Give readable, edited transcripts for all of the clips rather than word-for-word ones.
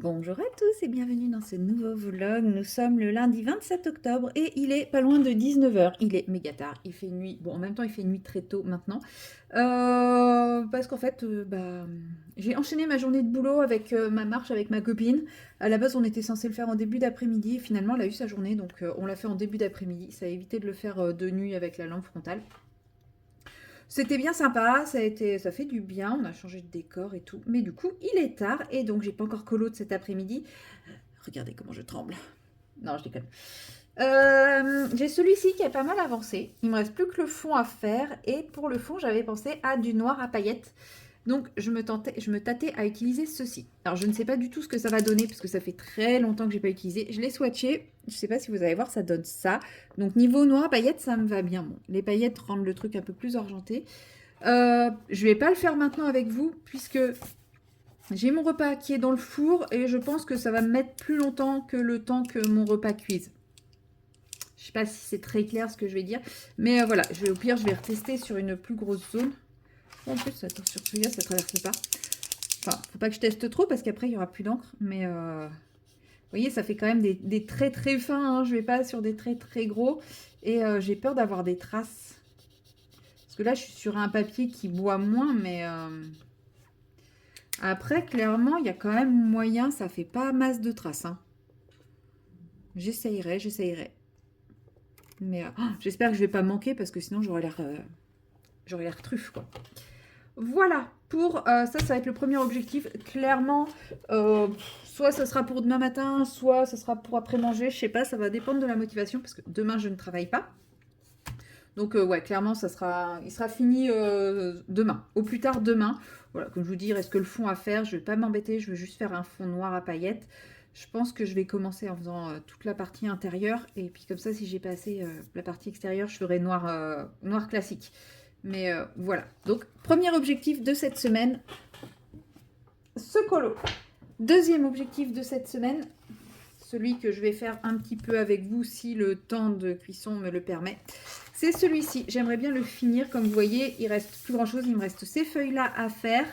Bonjour à tous et bienvenue dans ce nouveau vlog. Nous sommes le lundi 27 octobre et il est pas loin de 19 h. Il est méga tard, il fait nuit. Bon, en même temps, il fait nuit très tôt maintenant. Parce qu'en fait, j'ai enchaîné ma journée de boulot avec ma marche avec ma copine. À la base, on était censé le faire en début d'après-midi. Finalement, elle a eu sa journée, donc on l'a fait en début d'après-midi. Ça a évité de le faire de nuit avec la lampe frontale. C'était bien sympa, ça fait du bien, on a changé de décor et tout. Mais du coup, il est tard et donc j'ai pas encore colo de cet après-midi. Regardez comment je tremble. Non, je déconne. J'ai celui-ci qui a pas mal avancé. Il me reste plus que le fond à faire. Et pour le fond, j'avais pensé à du noir à paillettes. Donc, je me tâtais à utiliser ceci. Alors, je ne sais pas du tout ce que ça va donner parce que ça fait très longtemps que j'ai pas utilisé. Je l'ai swatché. Je sais pas si vous allez voir, ça donne ça. Donc, niveau noir à paillettes, ça me va bien. Bon, les paillettes rendent le truc un peu plus argenté. Je vais pas le faire maintenant avec vous puisque j'ai mon repas qui est dans le four et je pense que ça va me mettre plus longtemps que le temps que mon repas cuise. Je sais pas si c'est très clair ce que je vais dire, mais voilà, au pire, je vais retester sur une plus grosse zone. En plus, attends, sur celui-là, ça traverse pas. Enfin, faut pas que je teste trop parce qu'après, il y aura plus d'encre, mais vous voyez, ça fait quand même des traits très fins, hein. Je vais pas sur des traits très gros et j'ai peur d'avoir des traces. Parce que là, je suis sur un papier qui boit moins, mais après, clairement, il y a quand même moyen, ça fait pas masse de traces, hein. J'essayerai. Mais j'espère que je vais pas manquer parce que sinon j'aurais l'air truffe, quoi. Voilà, pour ça va être le premier objectif. Clairement, soit ça sera pour demain matin, soit ça sera pour après-manger. Je sais pas, ça va dépendre de la motivation parce que demain je ne travaille pas. Donc ouais, clairement, il sera fini demain, au plus tard demain. Voilà, comme je vous dis, il reste que le fond à faire. Je vais pas m'embêter, je veux juste faire un fond noir à paillettes. Je pense que je vais commencer en faisant toute la partie intérieure. Et puis comme ça, si j'ai passé la partie extérieure, je ferai noir classique. Mais voilà. Donc, premier objectif de cette semaine, ce colo. Deuxième objectif de cette semaine, celui que je vais faire un petit peu avec vous si le temps de cuisson me le permet. C'est celui-ci. J'aimerais bien le finir. Comme vous voyez, il reste plus grand-chose. Il me reste ces feuilles-là à faire.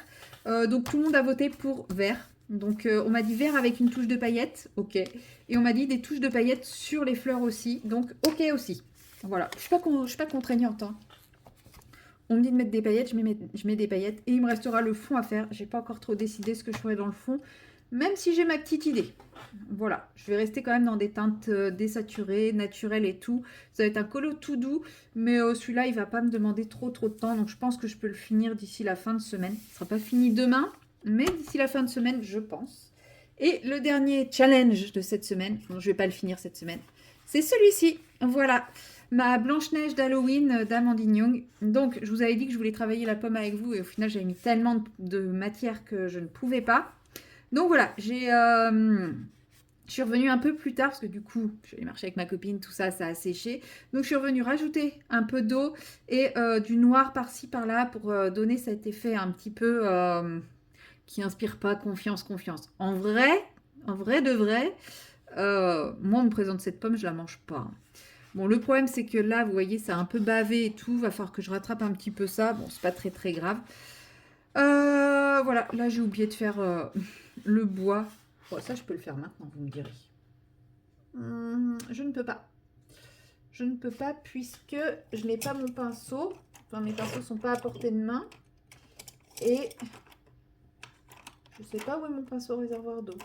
Donc, tout le monde a voté pour vert. Donc, on m'a dit vert avec une touche de paillettes. OK. Et on m'a dit des touches de paillettes sur les fleurs aussi. Donc, OK aussi. Voilà. Je ne suis pas contraignante, hein. On me dit de mettre des paillettes, je mets des paillettes. Et il me restera le fond à faire. J'ai pas encore trop décidé ce que je ferai dans le fond. Même si j'ai ma petite idée. Voilà, je vais rester quand même dans des teintes désaturées, naturelles et tout. Ça va être un colo tout doux, mais celui-là, il va pas me demander trop de temps. Donc je pense que je peux le finir d'ici la fin de semaine. Ce sera pas fini demain, mais d'ici la fin de semaine, je pense. Et le dernier challenge de cette semaine, bon, je vais pas le finir cette semaine, c'est celui-ci. Voilà, ma Blanche-Neige d'Halloween d'Amandine Young. Donc je vous avais dit que je voulais travailler la pomme avec vous et au final, j'avais mis tellement de matière que je ne pouvais pas. Donc voilà, je suis revenue un peu plus tard parce que du coup, je suis allée marcher avec ma copine, tout ça, ça a séché. Donc je suis revenue rajouter un peu d'eau et du noir par-ci par-là pour donner cet effet un petit peu qui inspire pas confiance. En vrai de vrai, moi on me présente cette pomme, je la mange pas. Bon, le problème c'est que là, vous voyez, ça a un peu bavé et tout. Va falloir que je rattrape un petit peu ça. Bon, c'est pas très très grave. Voilà, là j'ai oublié de faire le bois. Bon, ça je peux le faire maintenant, vous me direz. Je ne peux pas. Je ne peux pas puisque je n'ai pas mon pinceau. Enfin, mes pinceaux ne sont pas à portée de main. Et je ne sais pas où est mon pinceau réservoir d'eau.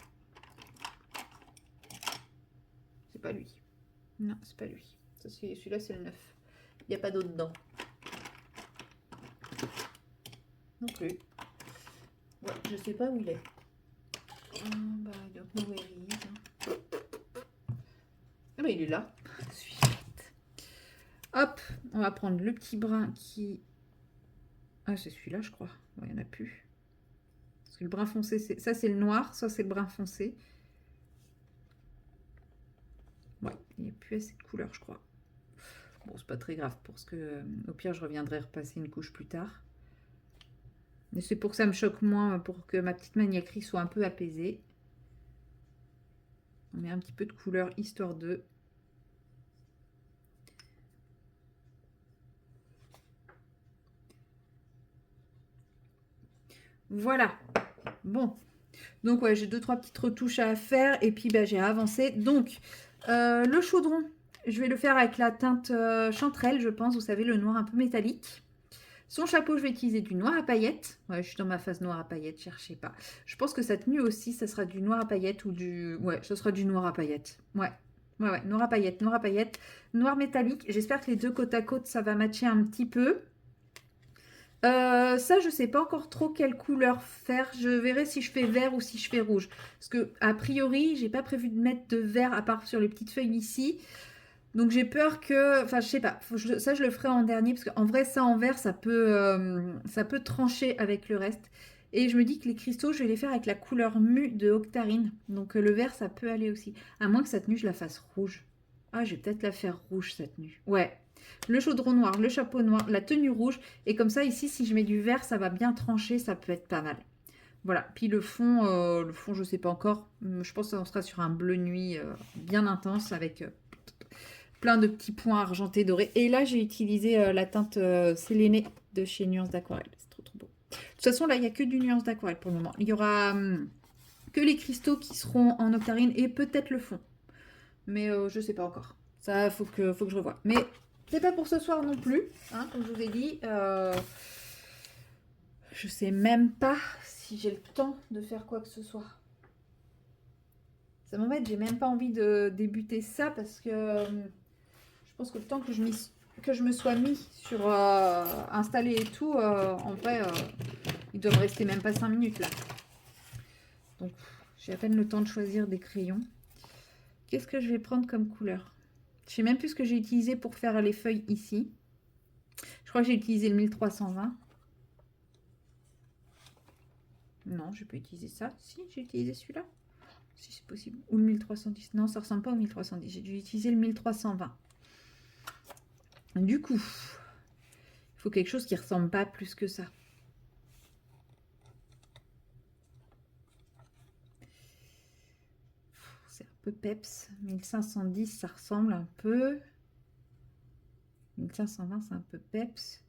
C'est pas lui. Non, c'est pas lui. Celui-là, c'est le 9. Il n'y a pas d'eau dedans. Non plus. Ouais, je sais pas où il est. Bah, I don't know where he is. Ah bah, il est là. Je suis bête. Hop, on va prendre le petit brin qui... Ah, c'est celui-là, je crois. Il n'y en a plus. Parce que le brun foncé, ça c'est le noir, ça c'est le brun foncé. Ouais, il n'y a plus assez de couleur, je crois. Bon, c'est pas très grave, parce que au pire, je reviendrai repasser une couche plus tard. Mais c'est pour que ça me choque moins, pour que ma petite maniaquerie soit un peu apaisée. On met un petit peu de couleur, histoire de... Voilà. Bon. Donc ouais, j'ai 2-3 petites retouches à faire et puis bah, j'ai avancé. Donc le chaudron, je vais le faire avec la teinte chanterelle, je pense, vous savez, le noir un peu métallique. Son chapeau, je vais utiliser du noir à paillettes. Ouais, je suis dans ma phase noir à paillettes, cherchez pas. Je pense que sa tenue aussi, ça sera du noir à paillettes ou du... Ouais, ce sera du noir à paillettes. Ouais, ouais, noir à paillettes, noir métallique. J'espère que les deux côte à côte, ça va matcher un petit peu. Ça, je sais pas encore trop quelle couleur faire. Je verrai si je fais vert ou si je fais rouge. Parce que, a priori, j'ai pas prévu de mettre de vert à part sur les petites feuilles ici. Donc j'ai peur que... Enfin, je sais pas. Ça, je le ferai en dernier. Parce qu'en vrai, ça en vert, ça peut trancher avec le reste. Et je me dis que les cristaux, je vais les faire avec la couleur mue de Octarine. Donc le vert, ça peut aller aussi. À moins que cette tenue, je la fasse rouge. Ah, je vais peut-être la faire rouge, cette tenue. Ouais. Le chaudron noir, le chapeau noir, la tenue rouge. Et comme ça, ici, si je mets du vert, ça va bien trancher. Ça peut être pas mal. Voilà. Puis le fond, je sais pas encore. Je pense qu'on sera sur un bleu nuit bien intense avec... plein de petits points argentés dorés. Et là, j'ai utilisé la teinte sélénée de chez Nuance d'Aquarelle. C'est trop trop beau. De toute façon, là, il n'y a que du Nuance d'Aquarelle pour le moment. Il y aura que les cristaux qui seront en Octarine et peut-être le fond. Mais je sais pas encore. Ça, faut que je revoie. Mais c'est pas pour ce soir non plus. Hein, comme je vous ai dit. Je sais même pas si j'ai le temps de faire quoi que ce soit. Ça m'embête, j'ai même pas envie de débuter ça parce que... je pense que le temps que je me sois mis sur installer et tout, en vrai, il doit me rester même pas 5 minutes là. Donc, j'ai à peine le temps de choisir des crayons. Qu'est-ce que je vais prendre comme couleur? Je sais même plus ce que j'ai utilisé pour faire les feuilles ici. Je crois que j'ai utilisé le 1320. Non, je peux utiliser ça. Si, j'ai utilisé celui-là. Si c'est possible. Ou le 1310. Non, ça ressemble pas au 1310. J'ai dû utiliser le 1320. Du coup, il faut quelque chose qui ressemble pas plus que ça. C'est un peu peps. 1510, ça ressemble un peu. 1520, c'est un peu peps.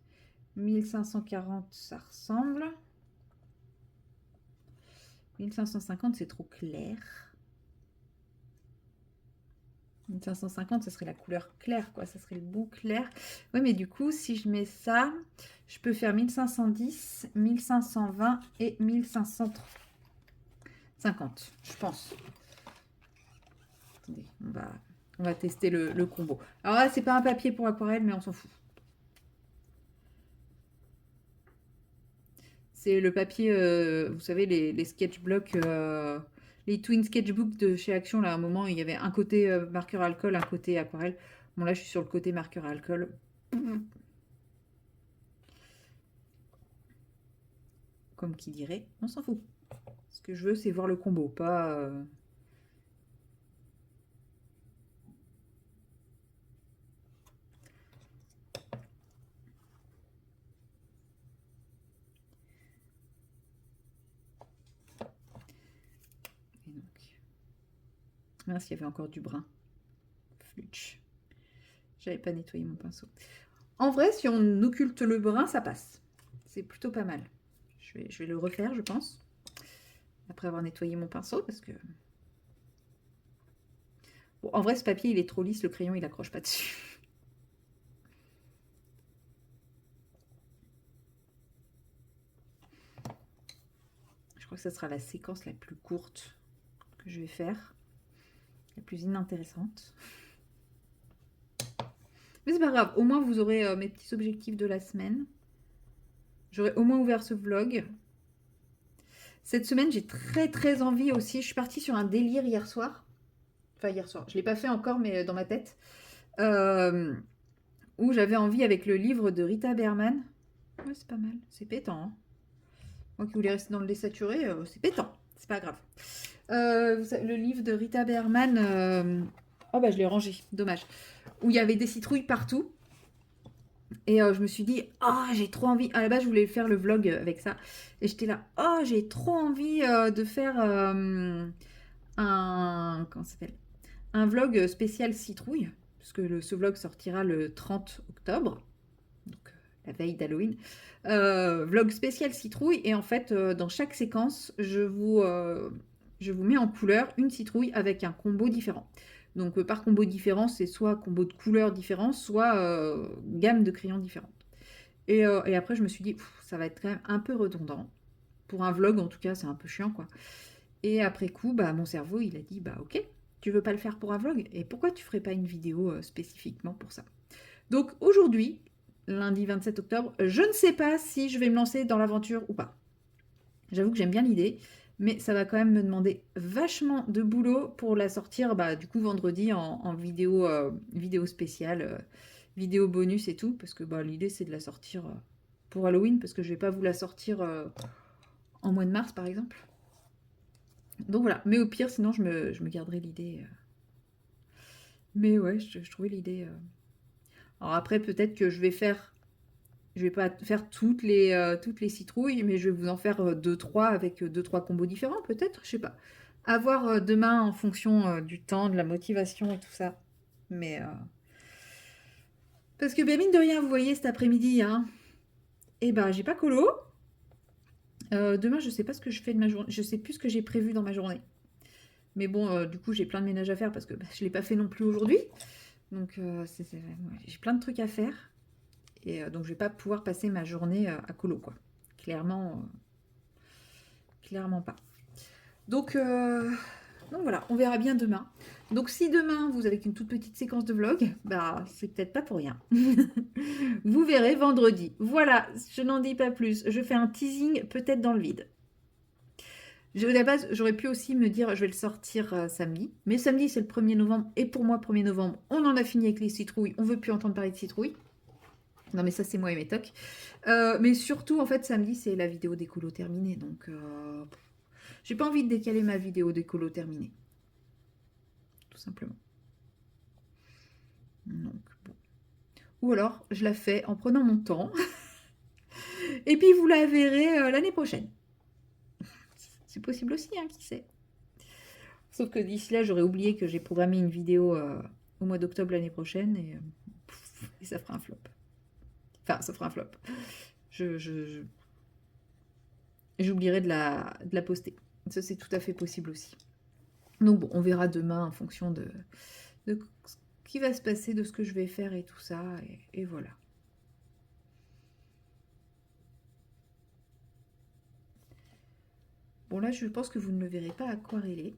1540, ça ressemble. 1550, c'est trop clair. 1550, ce serait la couleur claire, quoi. Ça serait le bon clair. Oui, mais du coup, si je mets ça, je peux faire 1510, 1520 et 1550, je pense. Attendez, on va tester le combo. Alors là, c'est pas un papier pour aquarelle, mais on s'en fout. C'est le papier, vous savez, les sketchblocks, les twin sketchbooks de chez Action. Là, à un moment, il y avait un côté marqueur alcool, un côté aquarelle. Bon, là, je suis sur le côté marqueur alcool. Comme qui dirait, on s'en fout. Ce que je veux, c'est voir le combo, pas... Et donc... Mince, il y avait encore du brun. Flutch. J'avais pas nettoyé mon pinceau. En vrai, si on occulte le brun, ça passe. C'est plutôt pas mal. Je vais le refaire, je pense. Après avoir nettoyé mon pinceau, parce que... Bon, en vrai, ce papier, il est trop lisse. Le crayon, il accroche pas dessus. Je crois que ça sera la séquence la plus courte que je vais faire. La plus inintéressante. Mais c'est pas grave. Au moins, vous aurez mes petits objectifs de la semaine. J'aurai au moins ouvert ce vlog. Cette semaine, j'ai très envie aussi. Je suis partie sur un délire hier soir. Enfin, hier soir. Je ne l'ai pas fait encore, mais dans ma tête. Où j'avais envie avec le livre de Rita Berman. Ouais, c'est pas mal. C'est pétant. Hein. Moi qui voulais rester dans le désaturé, c'est pétant. C'est pas grave. Le livre de Rita Berman. Oh, bah, je l'ai rangé. Dommage. Où il y avait des citrouilles partout. Et je me suis dit, oh, j'ai trop envie. À la base, je voulais faire le vlog avec ça. Et j'étais là, oh, j'ai trop envie de faire comment ça s'appelle, un vlog spécial citrouille. Parce que ce vlog sortira le 30 octobre. Donc, la veille d'Halloween. Vlog spécial citrouille. Et en fait, dans chaque séquence, je vous mets en couleur une citrouille avec un combo différent. Donc par combo différent, c'est soit combo de couleurs différents, soit gamme de crayons différentes. Et après, je me suis dit, ça va être quand même un peu redondant. Pour un vlog, en tout cas, c'est un peu chiant, quoi. Et après coup, bah, mon cerveau, il a dit, bah ok, tu veux pas le faire pour un vlog? Et pourquoi tu ferais pas une vidéo spécifiquement pour ça? Donc aujourd'hui, lundi 27 octobre, je ne sais pas si je vais me lancer dans l'aventure ou pas. J'avoue que j'aime bien l'idée, mais ça va quand même me demander vachement de boulot pour la sortir, bah, du coup, vendredi en vidéo, vidéo spéciale, vidéo bonus et tout, parce que bah, l'idée, c'est de la sortir pour Halloween, parce que je vais pas vous la sortir en mois de mars, par exemple. Donc voilà, mais au pire, sinon, je me garderai l'idée. Mais ouais, je trouvais l'idée... Alors après, peut-être que je vais pas faire toutes les citrouilles, mais je vais vous en faire 2-3 avec 2-3 combos différents, peut-être, je sais pas. À voir demain en fonction du temps, de la motivation et tout ça. Mais parce que ben, mine de rien, vous voyez cet après-midi, hein, et ben j'ai pas colo. Demain, je sais pas ce que je fais de ma journée, je sais plus ce que j'ai prévu dans ma journée. Mais bon, du coup, j'ai plein de ménage à faire parce que bah, je l'ai pas fait non plus aujourd'hui. Donc j'ai plein de trucs à faire. Et donc, je vais pas pouvoir passer ma journée à colo, quoi. Clairement, clairement pas. Donc voilà, on verra bien demain. Donc, si demain, vous avez qu'une toute petite séquence de vlog, bah, c'est peut-être pas pour rien. Vous verrez vendredi. Voilà, je n'en dis pas plus. Je fais un teasing peut-être dans le vide. À la base, j'aurais pu aussi me dire, je vais le sortir samedi. Mais samedi, c'est le 1er novembre. Et pour moi, 1er novembre, on en a fini avec les citrouilles. On veut plus entendre parler de citrouilles. Non, mais ça, c'est moi et mes tocs. Mais surtout, en fait, samedi, c'est la vidéo d'écolo terminée. Donc, j'ai pas envie de décaler ma vidéo d'écolo terminée. Tout simplement. Donc, bon. Ou alors, je la fais en prenant mon temps. Et puis, vous la verrez l'année prochaine. C'est possible aussi, hein, qui sait. Sauf que d'ici là, j'aurais oublié que j'ai programmé une vidéo au mois d'octobre l'année prochaine. Et ça fera un flop. Enfin, ça fera un flop. J'oublierai de la poster. Ça, c'est tout à fait possible aussi. Donc, bon, on verra demain en fonction de ce qui va se passer, de ce que je vais faire et tout ça. Et voilà. Bon, là, je pense que vous ne le verrez pas aquarellé.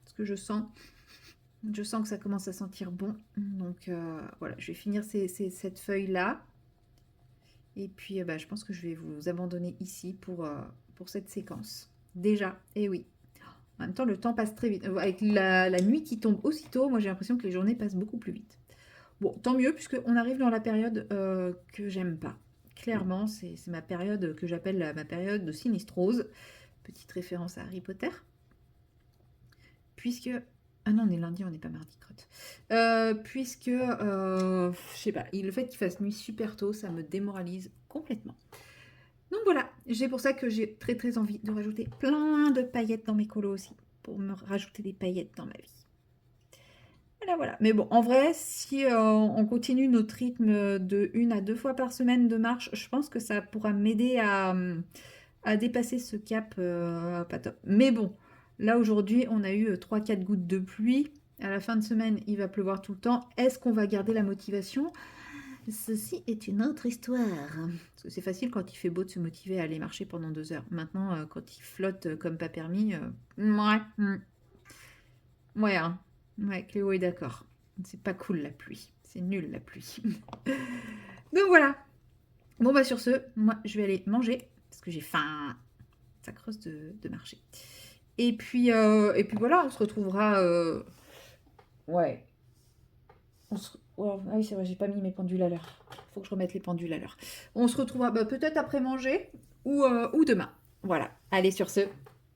Parce que je sens que ça commence à sentir bon. Donc, voilà, je vais finir cette feuille-là. Et puis, bah, je pense que je vais vous abandonner ici pour cette séquence. Déjà, et oui. En même temps, le temps passe très vite. Avec la nuit qui tombe aussitôt, moi j'ai l'impression que les journées passent beaucoup plus vite. Bon, tant mieux, puisqu'on arrive dans la période que j'aime pas. Clairement, c'est ma période que j'appelle ma période de sinistrose. Petite référence à Harry Potter. Puisque... Ah non, on est lundi, on n'est pas mardi, crotte. Puisque, je sais pas, le fait qu'il fasse nuit super tôt, ça me démoralise complètement. Donc voilà, c'est pour ça que j'ai très très envie de rajouter plein de paillettes dans mes colos aussi, pour me rajouter des paillettes dans ma vie. Voilà. Mais bon, en vrai, si on continue notre rythme de 1 à 2 fois par semaine de marche, je pense que ça pourra m'aider à dépasser ce cap pas top. Mais bon, là aujourd'hui, on a eu 3-4 gouttes de pluie. À la fin de semaine, il va pleuvoir tout le temps. Est-ce qu'on va garder la motivation ? Ceci est une autre histoire. Parce que c'est facile quand il fait beau de se motiver à aller marcher pendant 2 heures. Maintenant, quand il flotte comme pas permis, ouais. Ouais, hein. Ouais, Cléo est d'accord. C'est pas cool la pluie. C'est nul la pluie. Donc voilà. Bon bah sur ce, moi je vais aller manger parce que j'ai faim. Ça creuse de marcher. Et puis voilà, on se retrouvera. Ouais. Oh, ah oui, c'est vrai, j'ai pas mis mes pendules à l'heure. Faut que je remette les pendules à l'heure. On se retrouvera peut-être après manger ou demain. Voilà. Allez, sur ce,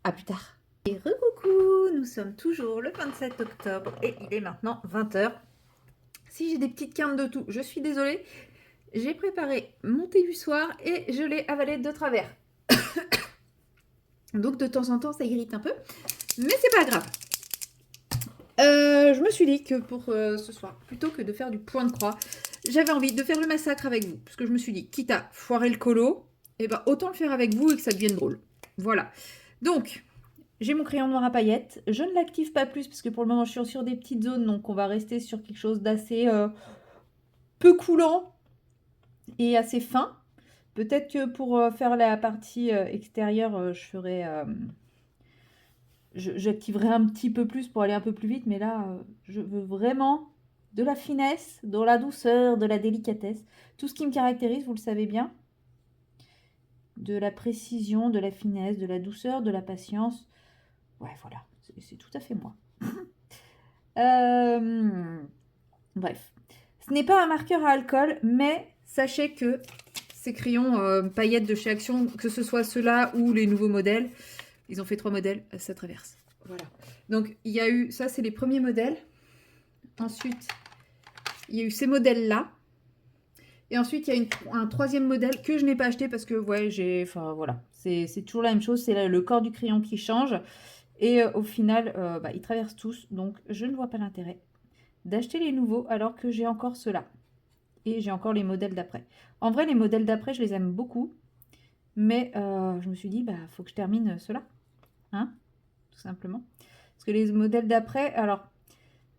à plus tard. Et recoucou, nous sommes toujours le 27 octobre et il est maintenant 20h. Si j'ai des petites quintes de tout, je suis désolée. J'ai préparé mon thé du soir et je l'ai avalé de travers. Donc de temps en temps, ça irrite un peu. Mais c'est pas grave. Je me suis dit que pour ce soir, plutôt que de faire du point de croix, j'avais envie de faire le massacre avec vous. Parce que je me suis dit, quitte à foirer le colo, et ben autant le faire avec vous et que ça devienne drôle. Voilà. Donc, j'ai mon crayon noir à paillettes. Je ne l'active pas plus parce que pour le moment, je suis sur des petites zones. Donc, on va rester sur quelque chose d'assez peu coulant et assez fin. Peut-être que pour faire la partie extérieure, je ferai... j'activerai un petit peu plus pour aller un peu plus vite. Mais là, je veux vraiment de la finesse, de la douceur, de la délicatesse. Tout ce qui me caractérise, vous le savez bien. De la précision, de la finesse, de la douceur, de la patience. Ouais, voilà, c'est tout à fait moi. Bref. Ce n'est pas un marqueur à alcool, mais sachez que ces crayons paillettes de chez Action, que ce soit ceux-là ou les nouveaux modèles, ils ont fait 3 modèles, ça traverse. Voilà. Donc, il y a eu, ça c'est les premiers modèles. Ensuite, il y a eu ces modèles-là. Et ensuite, il y a un troisième modèle que je n'ai pas acheté parce que, ouais, enfin, voilà. C'est toujours la même chose, c'est le corps du crayon qui change. Et au final, ils traversent tous. Donc, je ne vois pas l'intérêt d'acheter les nouveaux alors que j'ai encore ceux-là. Et j'ai encore les modèles d'après. En vrai, les modèles d'après, je les aime beaucoup. Mais je me suis dit, faut que je termine ceux-là. Hein, tout simplement. Parce que les modèles d'après, alors,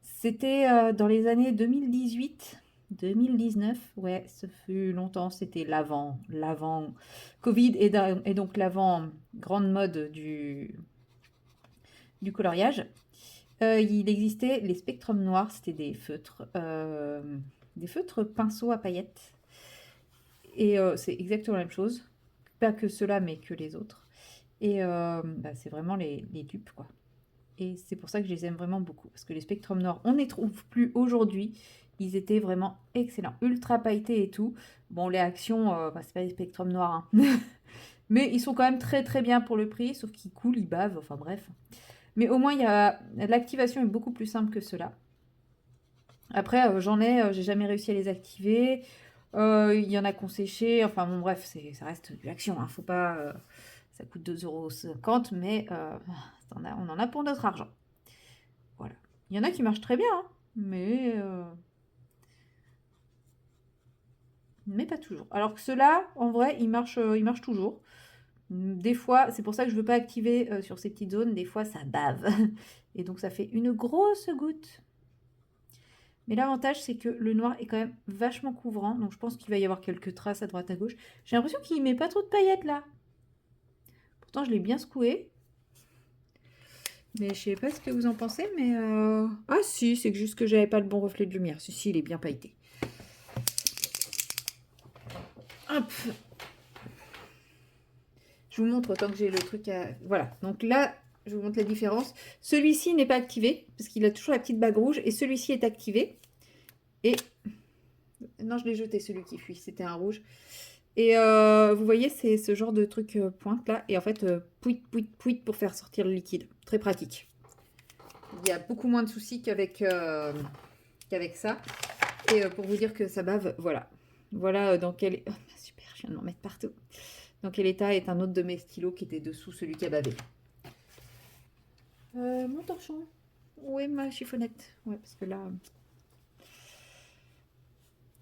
c'était dans les années 2018, 2019. Ouais, ça fut longtemps. C'était l'avant Covid et donc l'avant grande mode du coloriage. Il existait les spectrums noirs, c'était des feutres pinceaux à paillettes. Et c'est exactement la même chose. Pas que ceux-là, mais que les autres. Et c'est vraiment les dupes, quoi. Et c'est pour ça que je les aime vraiment beaucoup. Parce que les spectrums noirs, on ne les trouve plus aujourd'hui. Ils étaient vraiment excellents. Ultra pailletés et tout. Bon, les actions, c'est pas des spectrums noirs. Hein. Mais ils sont quand même très très bien pour le prix. Sauf qu'ils coulent, ils bavent. Enfin bref. Mais au moins, l'activation est beaucoup plus simple que cela. Après, j'ai jamais réussi à les activer. Il y en a qu'on séché. Enfin bon, bref, ça reste de l'action. Hein. Faut pas, ça coûte 2,50 €, mais on en a pour notre argent. Voilà. Il y en a qui marchent très bien, hein, mais pas toujours. Alors que ceux-là, en vrai, ils marchent toujours. Des fois, c'est pour ça que je ne veux pas activer sur ces petites zones. Des fois, ça bave. Et donc, ça fait une grosse goutte. Mais l'avantage, c'est que le noir est quand même vachement couvrant. Donc, je pense qu'il va y avoir quelques traces à droite à gauche. J'ai l'impression qu'il ne met pas trop de paillettes, là. Pourtant, je l'ai bien secoué. Mais je sais pas ce que vous en pensez, mais... Ah si, c'est juste que j'avais pas le bon reflet de lumière. Si, il est bien pailleté. Hop. Je vous montre autant que j'ai le truc à... Voilà, donc là, je vous montre la différence. Celui-ci n'est pas activé, parce qu'il a toujours la petite bague rouge, et celui-ci est activé. Et... Non, je l'ai jeté, celui qui fuit, c'était un rouge. Et vous voyez, c'est ce genre de truc pointe là. Et en fait, pouit, pouit, pouit pour faire sortir le liquide. Très pratique. Il y a beaucoup moins de soucis qu'avec ça. Et pour vous dire que ça bave, voilà. Voilà dans quel... Oh, super, je viens de m'en mettre partout. Dans quel état est un autre de mes stylos qui était dessous, celui qui a bavé. Mon torchon. Où est ma chiffonnette? Ouais, parce que là...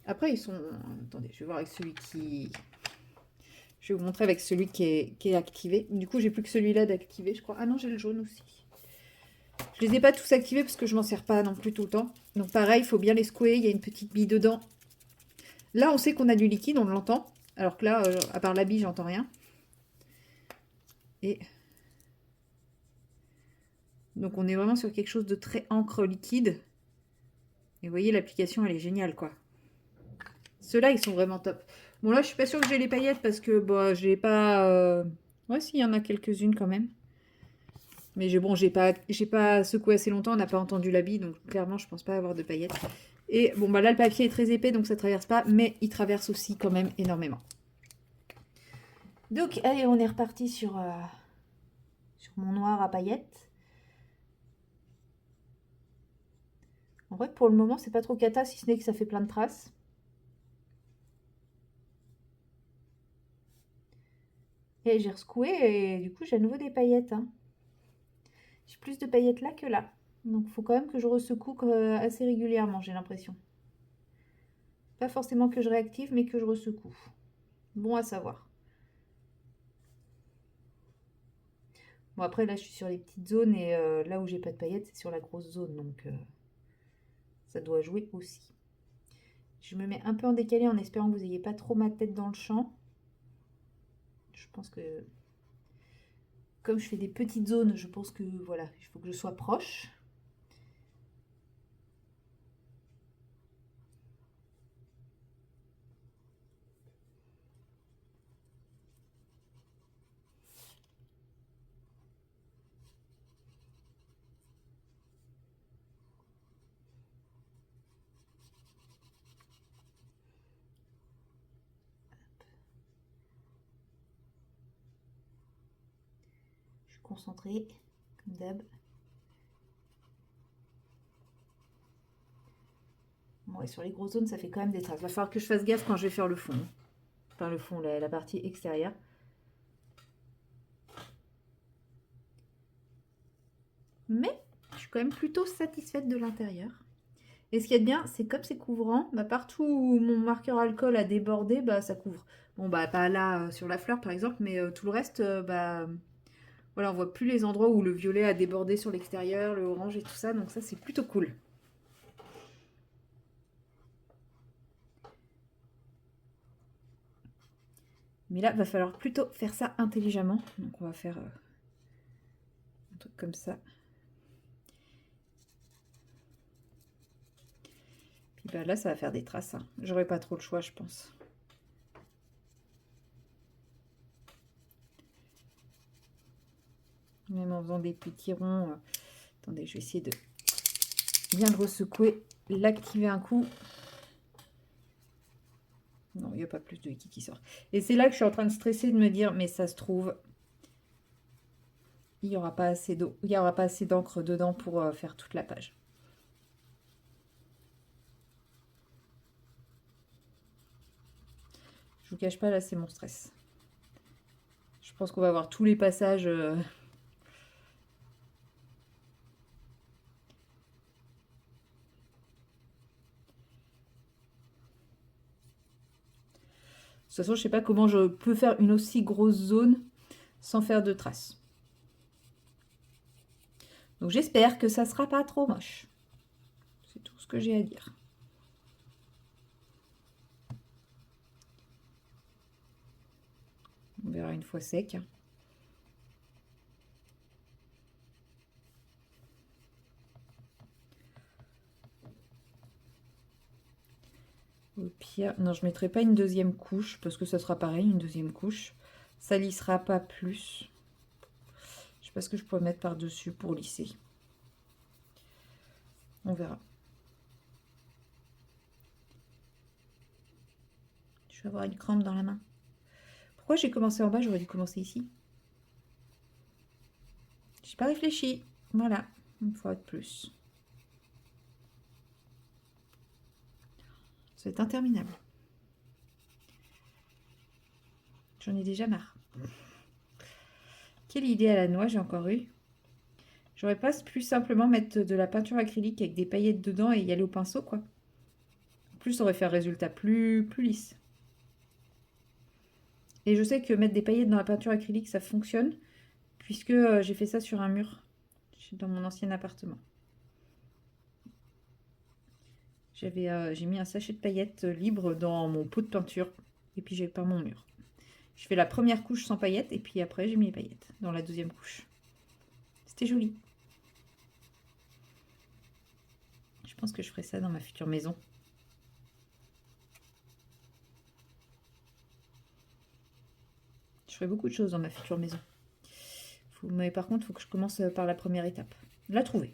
Après, ils sont... Attendez, je vais voir avec celui qui... Je vais vous montrer avec celui qui est activé. Du coup, j'ai plus que celui-là d'activer, je crois. Ah non, j'ai le jaune aussi. Je les ai pas tous activés parce que je m'en sers pas non plus tout le temps. Donc pareil, il faut bien les secouer. Il y a une petite bille dedans. Là, on sait qu'on a du liquide, on l'entend. Alors que là, à part la bille, j'entends rien. Et donc, on est vraiment sur quelque chose de très encre liquide. Et vous voyez, l'application, elle est géniale, quoi. Ceux-là, ils sont vraiment top. Bon, là, je suis pas sûre que j'ai les paillettes parce que, bon, j'ai pas... Ouais, si, il y en a quelques-unes quand même. Mais j'ai pas secoué assez longtemps, on n'a pas entendu la bille, donc clairement, je pense pas avoir de paillettes. Et bon, là, le papier est très épais, donc ça traverse pas, mais il traverse aussi quand même énormément. Donc, allez, on est reparti sur mon noir à paillettes. En vrai, pour le moment, c'est pas trop cata, si ce n'est que ça fait plein de traces. Et j'ai resecoué, et du coup, j'ai à nouveau des paillettes. Hein. J'ai plus de paillettes là que là. Donc, il faut quand même que je ressecoue assez régulièrement, j'ai l'impression. Pas forcément que je réactive, mais que je ressecoue. Bon à savoir. Bon, après, là, je suis sur les petites zones et là où j'ai pas de paillettes, c'est sur la grosse zone. Donc, ça doit jouer aussi. Je me mets un peu en décalé en espérant que vous n'ayez pas trop ma tête dans le champ. Je pense que, comme je fais des petites zones, je pense que, voilà, il faut que je sois proche. Je suis concentrée, comme d'hab. Bon, et sur les grosses zones, ça fait quand même des traces. Il va falloir que je fasse gaffe quand je vais faire le fond. Enfin, le fond, la partie extérieure. Mais je suis quand même plutôt satisfaite de l'intérieur. Et ce qui est bien, c'est comme c'est couvrant, bah, partout où mon marqueur alcool a débordé, bah, ça couvre. Bon, bah, pas là sur la fleur par exemple, mais tout le reste, bah, voilà, on voit plus les endroits où le violet a débordé sur l'extérieur, le orange et tout ça, donc ça c'est plutôt cool. Mais là, va falloir plutôt faire ça intelligemment. Donc on va faire un truc comme ça. Puis bah, là, ça va faire des traces. Hein. J'aurai pas trop le choix, je pense. Même en faisant des petits ronds. Attendez, je vais essayer de bien le ressecouer, l'activer un coup. Non, il n'y a pas plus de liquide qui sort. Et c'est là que je suis en train de stresser, de me dire, mais ça se trouve, il n'y aura pas assez d'eau, il n'y aura pas assez d'encre dedans pour faire toute la page. Je vous cache pas, là, c'est mon stress. Je pense qu'on va avoir tous les passages. De toute façon, je sais pas comment je peux faire une aussi grosse zone sans faire de traces. Donc j'espère que ça sera pas trop moche. C'est tout ce que j'ai à dire. On verra une fois sec. Au pire, non, je ne mettrai pas une deuxième couche parce que ça sera pareil, une deuxième couche. Ça lissera pas plus. Je sais pas ce que je pourrais mettre par-dessus pour lisser. On verra. Je vais avoir une crampe dans la main. Pourquoi j'ai commencé en bas? J'aurais dû commencer ici. J'ai pas réfléchi. Voilà, une fois de plus. Ça va être interminable. J'en ai déjà marre. Quelle idée à la noix j'ai encore eu. J'aurais pas pu simplement mettre de la peinture acrylique avec des paillettes dedans et y aller au pinceau, quoi. En plus, ça aurait fait un résultat plus lisse. Et je sais que mettre des paillettes dans la peinture acrylique, ça fonctionne, puisque j'ai fait ça sur un mur dans mon ancien appartement. J'ai mis un sachet de paillettes libre dans mon pot de peinture, et puis j'ai peint mon mur. Je fais la première couche sans paillettes, et puis après j'ai mis les paillettes dans la deuxième couche. C'était joli. Je pense que je ferai ça dans ma future maison. Je ferai beaucoup de choses dans ma future maison. Mais par contre, il faut que je commence par la première étape. La trouver.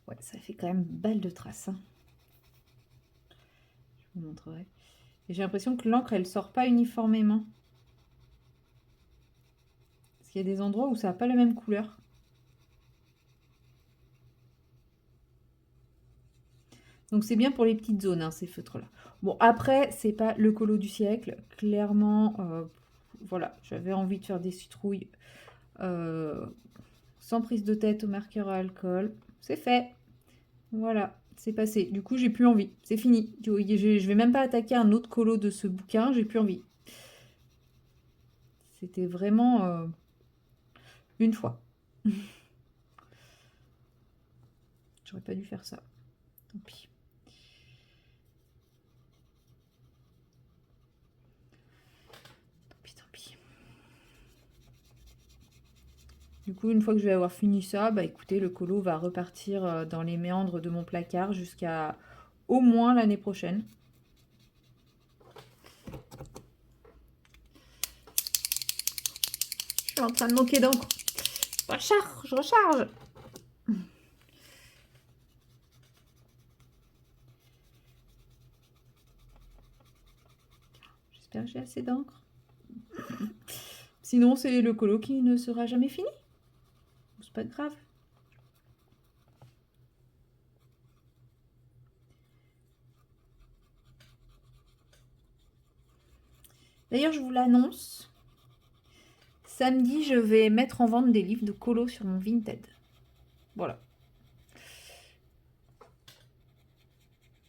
Ouais, ça fait quand même balle de traces. Hein. Je vais vous montrerai. Et j'ai l'impression que l'encre, elle sort pas uniformément. Parce qu'il y a des endroits où ça n'a pas la même couleur. Donc c'est bien pour les petites zones, hein, ces feutres-là. Bon, après, c'est pas le colo du siècle. Clairement, voilà, j'avais envie de faire des citrouilles sans prise de tête au marqueur à alcool. C'est fait. Voilà, c'est passé. Du coup, j'ai plus envie. C'est fini. Je vais même pas attaquer un autre colo de ce bouquin. J'ai plus envie. C'était vraiment une fois. J'aurais pas dû faire ça. Tant pis. Tant pis. Du coup, une fois que je vais avoir fini ça, bah écoutez, le colo va repartir dans les méandres de mon placard jusqu'à au moins l'année prochaine. Je suis en train de manquer d'encre. Je recharge. J'espère que j'ai assez d'encre. Sinon, c'est le colo qui ne sera jamais fini. C'est pas grave. D'ailleurs, je vous l'annonce. Samedi, je vais mettre en vente des livres de colo sur mon Vinted. Voilà.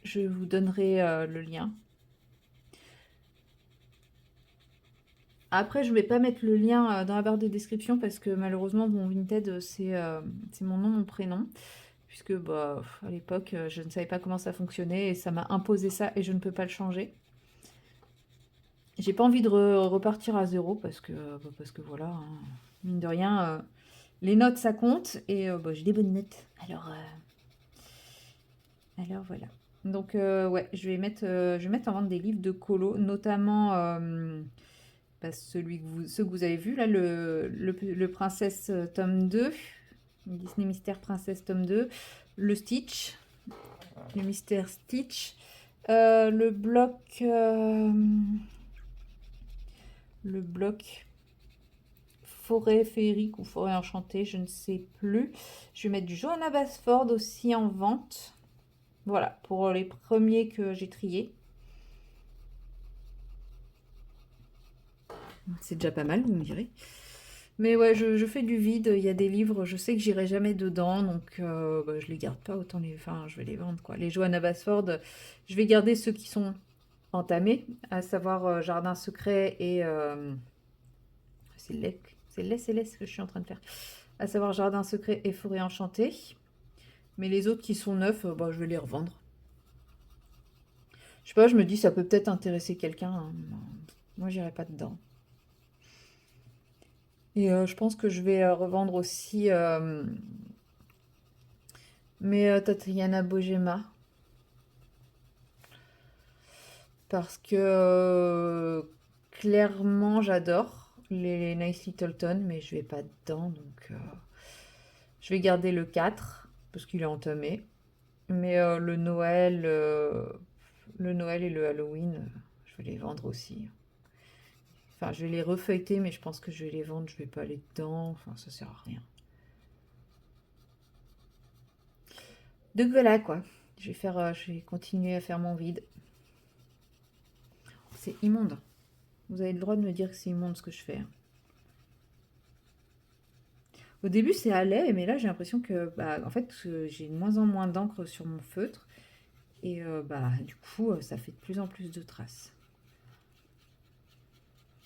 Je vous donnerai le lien. Après, je ne vais pas mettre le lien dans la barre de description parce que malheureusement, mon Vinted, c'est mon nom, mon prénom. Puisque bah, à l'époque, je ne savais pas comment ça fonctionnait et ça m'a imposé ça et je ne peux pas le changer. J'ai pas envie de repartir à zéro parce que voilà, hein, mine de rien, les notes ça compte et bah, j'ai des bonnes notes. Alors voilà. Donc ouais, je vais mettre en vente des livres de colo, notamment bah, ceux que vous avez vus là, le Princesse tome 2, Disney Mystère Princesse tome 2, le Stitch, le Mystère Stitch, le bloc forêt féerique ou forêt enchantée, je ne sais plus. Je vais mettre du Johanna Basford aussi en vente. Voilà, pour les premiers que j'ai triés. C'est déjà pas mal, vous me direz. Mais ouais, je fais du vide. Il y a des livres, je sais que j'irai jamais dedans, donc bah, je les garde pas. Autant enfin, je vais les vendre quoi. Les Johanna Basford, je vais garder ceux qui sont entamés, à savoir Jardin secret et c'est ce que je suis en train de faire. À savoir Jardin secret et Forêt enchantée. Mais les autres qui sont neufs, bah, je vais les revendre. Je sais pas, je me dis ça peut peut-être intéresser quelqu'un, hein. Moi, j'irai pas dedans. Et je pense que je vais revendre aussi mes Tatiana Bojema. Parce que clairement, j'adore les Nice Littleton, mais je vais pas dedans. Donc, je vais garder le 4 parce qu'il est entamé. Mais le Noël et le Halloween, je vais les vendre aussi. Enfin, je vais les refeuilleter, mais je pense que je vais les vendre. Je vais pas aller dedans. Enfin, ça sert à rien. Donc voilà quoi. Je vais continuer à faire mon vide. C'est immonde. Vous avez le droit de me dire que c'est immonde ce que je fais. Au début, c'est allait, mais là, j'ai l'impression que, bah, en fait, j'ai de moins en moins d'encre sur mon feutre. Et bah, du coup, ça fait de plus en plus de traces.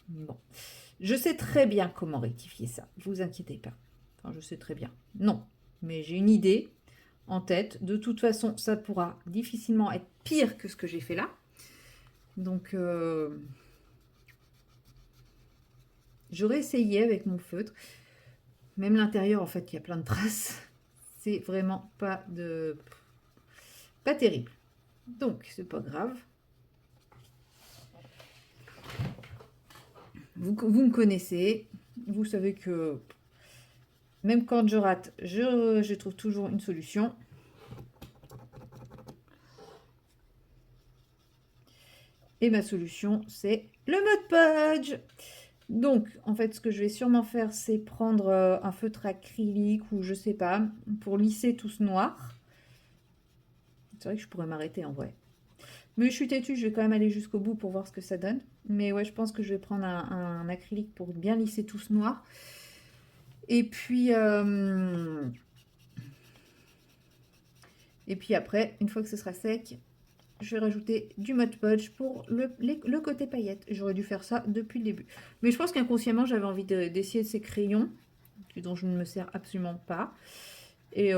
Bon. Je sais très bien comment rectifier ça. Ne vous inquiétez pas. Enfin, je sais très bien. Non. Mais j'ai une idée en tête. De toute façon, ça pourra difficilement être pire que ce que j'ai fait là. Donc, j'aurais essayé avec mon feutre. Même l'intérieur, en fait, il y a plein de traces. C'est vraiment pas terrible. Donc, c'est pas grave. Vous me connaissez. Vous savez que même quand je rate, je trouve toujours une solution. Et ma solution, c'est le Mod Podge. Donc, en fait, ce que je vais sûrement faire, c'est prendre un feutre acrylique ou je sais pas, pour lisser tout ce noir. C'est vrai que je pourrais m'arrêter en vrai. Mais je suis têtue, je vais quand même aller jusqu'au bout pour voir ce que ça donne. Mais ouais, je pense que je vais prendre un acrylique pour bien lisser tout ce noir. Et puis après, une fois que ce sera sec, je vais rajouter du Mod Podge pour le côté paillette. J'aurais dû faire ça depuis le début. Mais je pense qu'inconsciemment, j'avais envie d'essayer ces crayons, dont je ne me sers absolument pas. Et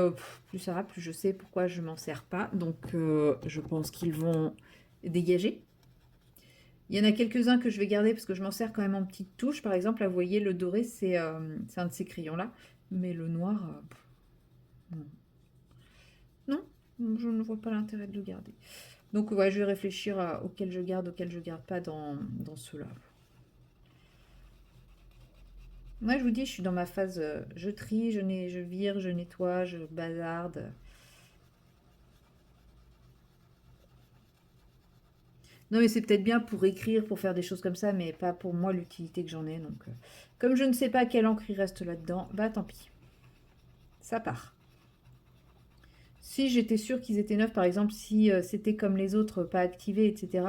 plus ça va, plus je sais pourquoi je m'en sers pas. Donc je pense qu'ils vont dégager. Il y en a quelques-uns que je vais garder parce que je m'en sers quand même en petites touches. Par exemple, là, vous voyez, le doré, c'est un de ces crayons-là. Mais le noir, non, je ne vois pas l'intérêt de le garder. Donc, ouais, je vais réfléchir auquel je garde pas dans ceux-là. Moi, je vous dis, je suis dans ma phase, je trie, je vire, je nettoie, je bazarde. Non, mais c'est peut-être bien pour écrire, pour faire des choses comme ça, mais pas pour moi l'utilité que j'en ai. Donc, comme je ne sais pas quelle encre il reste là-dedans, bah tant pis. Ça part. Si j'étais sûre qu'ils étaient neufs, par exemple, si c'était comme les autres, pas activés, etc.,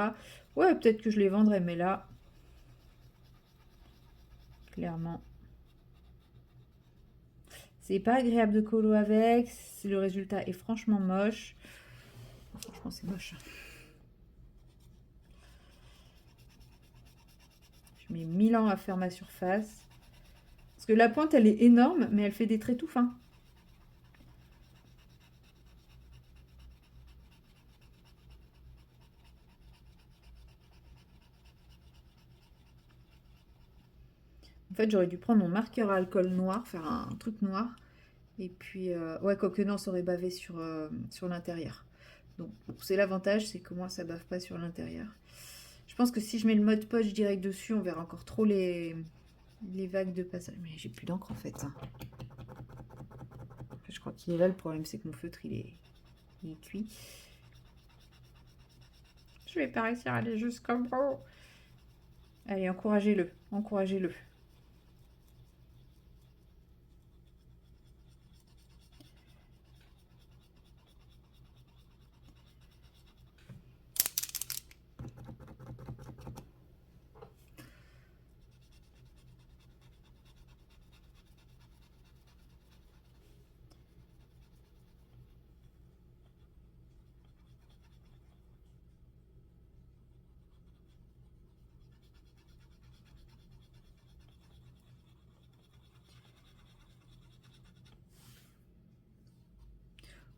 ouais, peut-être que je les vendrais, mais là, clairement, c'est pas agréable de colo avec, le résultat est franchement moche. Franchement, c'est moche. Je mets 1000 ans à faire ma surface. Parce que la pointe, elle est énorme, mais elle fait des traits tout fins. En fait, j'aurais dû prendre mon marqueur à alcool noir, faire un truc noir. Et puis, ouais, quoique non, ça aurait bavé sur l'intérieur. Donc, c'est l'avantage, c'est que moi, ça bave pas sur l'intérieur. Je pense que si je mets le mode poche direct dessus, on verra encore trop les vagues de passage. Mais j'ai plus d'encre en fait. Je crois qu'il est là, le problème, c'est que mon feutre, il est cuit. Je vais pas réussir à aller jusqu'au bout. Allez, encouragez-le, encouragez-le.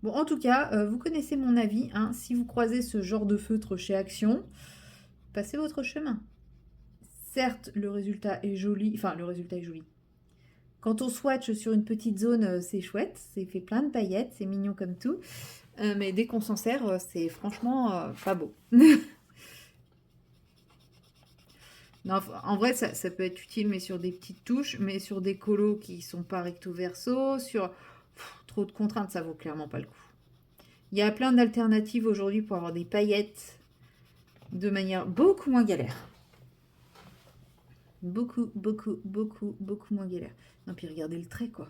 Bon, en tout cas, vous connaissez mon avis. Hein, si vous croisez ce genre de feutre chez Action, passez votre chemin. Certes, le résultat est joli. Enfin, le résultat est joli. Quand on swatch sur une petite zone, c'est chouette. C'est fait plein de paillettes. C'est mignon comme tout. Mais dès qu'on s'en sert, c'est franchement pas beau. Non, en vrai, ça peut être utile, mais sur des petites touches. Mais sur des colos qui sont pas recto verso, sur trop de contraintes, ça vaut clairement pas le coup. Il y a plein d'alternatives aujourd'hui pour avoir des paillettes de manière beaucoup moins galère. Beaucoup, beaucoup, beaucoup, beaucoup moins galère. Non, puis regardez le trait, quoi.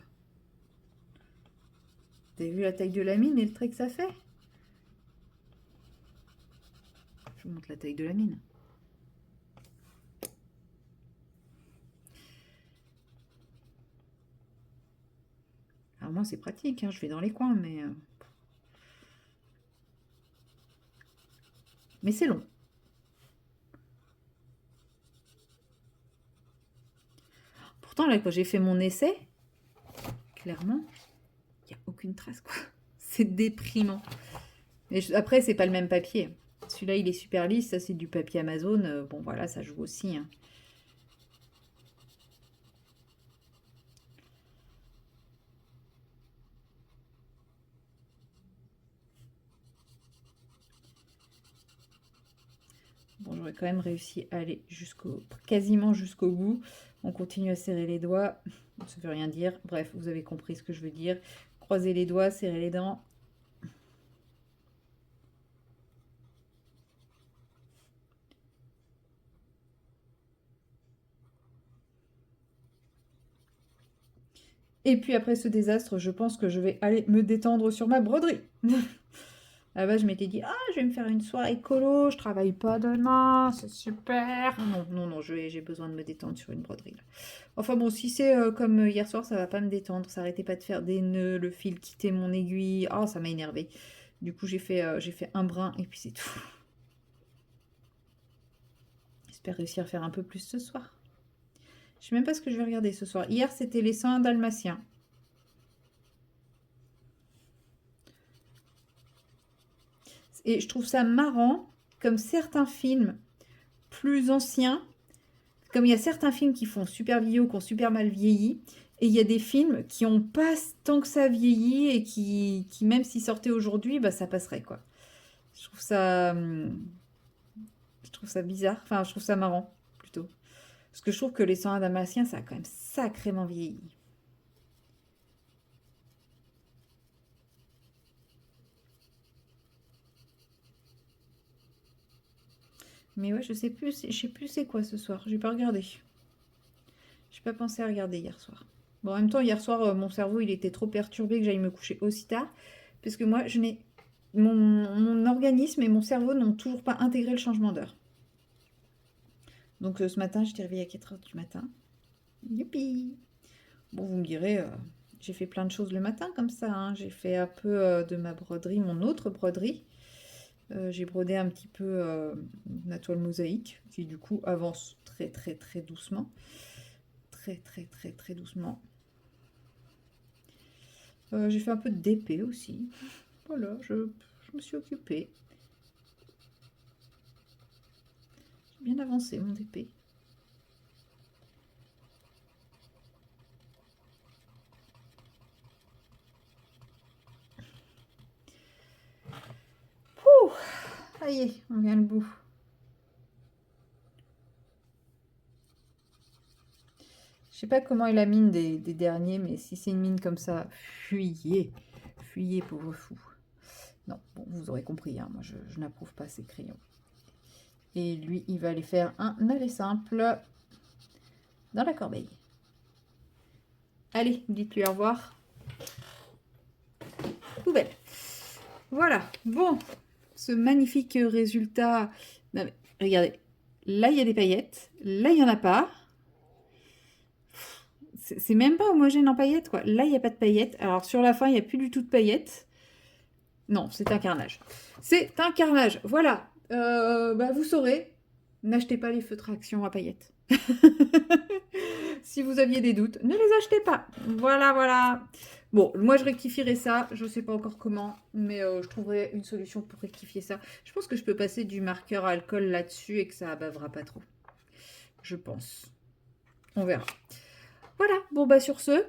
Vous avez vu la taille de la mine et le trait que ça fait? Je vous montre la taille de la mine. Alors moi, c'est pratique, hein, je vais dans les coins, mais c'est long. Pourtant, là, quand j'ai fait mon essai, clairement, il n'y a aucune trace, quoi. C'est déprimant. Mais après, c'est pas le même papier. Celui-là, il est super lisse. Ça, c'est du papier Amazon. Bon, voilà, ça joue aussi. Hein. Bon, j'aurais quand même réussi à aller quasiment jusqu'au bout. On continue à serrer les doigts. Ça ne veut rien dire. Bref, vous avez compris ce que je veux dire. Croiser les doigts, serrer les dents. Et puis après ce désastre, je pense que je vais aller me détendre sur ma broderie. Là-bas, je m'étais dit, ah, je vais me faire une soirée écolo, je travaille pas demain, c'est super. Non, non, non, j'ai besoin de me détendre sur une broderie, là. Enfin bon, si c'est comme hier soir, ça va pas me détendre. Ça arrêtait pas de faire des nœuds, le fil quittait mon aiguille. Oh, ça m'a énervé. Du coup, j'ai fait un brin et puis c'est tout. J'espère réussir à faire un peu plus ce soir. Je sais même pas ce que je vais regarder ce soir. Hier, c'était les 101 Dalmatiens. Et je trouve ça marrant, comme certains films plus anciens, comme il y a certains films qui font super vieux, qui ont super mal vieilli, et il y a des films qui ont pas tant que ça vieilli et qui même s'ils sortaient aujourd'hui, bah ça passerait quoi. Je trouve ça bizarre, enfin je trouve ça marrant plutôt. Parce que je trouve que les 101 Dalmatiens, ça a quand même sacrément vieilli. Mais ouais, je sais plus c'est quoi ce soir. J'ai pas regardé. J'ai pas pensé à regarder hier soir. Bon, en même temps, hier soir, mon cerveau, il était trop perturbé que j'aille me coucher aussi tard. Parce que moi, je n'ai... Mon organisme et mon cerveau n'ont toujours pas intégré le changement d'heure. Donc ce matin, j'étais réveillée à 4 h du matin. Youpi! Bon, vous me direz, j'ai fait plein de choses le matin comme ça, hein. J'ai fait un peu de ma broderie, mon autre broderie. J'ai brodé un petit peu la toile mosaïque, qui du coup avance très très très doucement. Très très très très doucement. J'ai fait un peu de DP aussi. Voilà, je me suis occupée. J'ai bien avancé mon DP. Ouh, ça y est, on vient le bout. Je sais pas comment est la mine des derniers, mais si c'est une mine comme ça, fuyez. Fuyez, pauvre fou. Non, bon, vous aurez compris, hein, moi je n'approuve pas ces crayons. Et lui, il va aller faire un aller simple dans la corbeille. Allez, dites-lui au revoir. Poubelle. Voilà, bon, ce magnifique résultat. Non, mais, regardez, là il y a des paillettes, là il n'y en a pas. C'est même pas homogène en paillettes, quoi. Là il n'y a pas de paillettes. Alors sur la fin, il n'y a plus du tout de paillettes. Non, c'est un carnage. C'est un carnage, voilà. Bah, vous saurez, n'achetez pas les feutres à action à paillettes. Si vous aviez des doutes, ne les achetez pas. Voilà, voilà. Bon, moi je rectifierai ça. Je ne sais pas encore comment, mais je trouverai une solution pour rectifier ça. Je pense que je peux passer du marqueur à alcool là-dessus et que ça bavera pas trop. Je pense. On verra. Voilà. Bon, bah sur ce,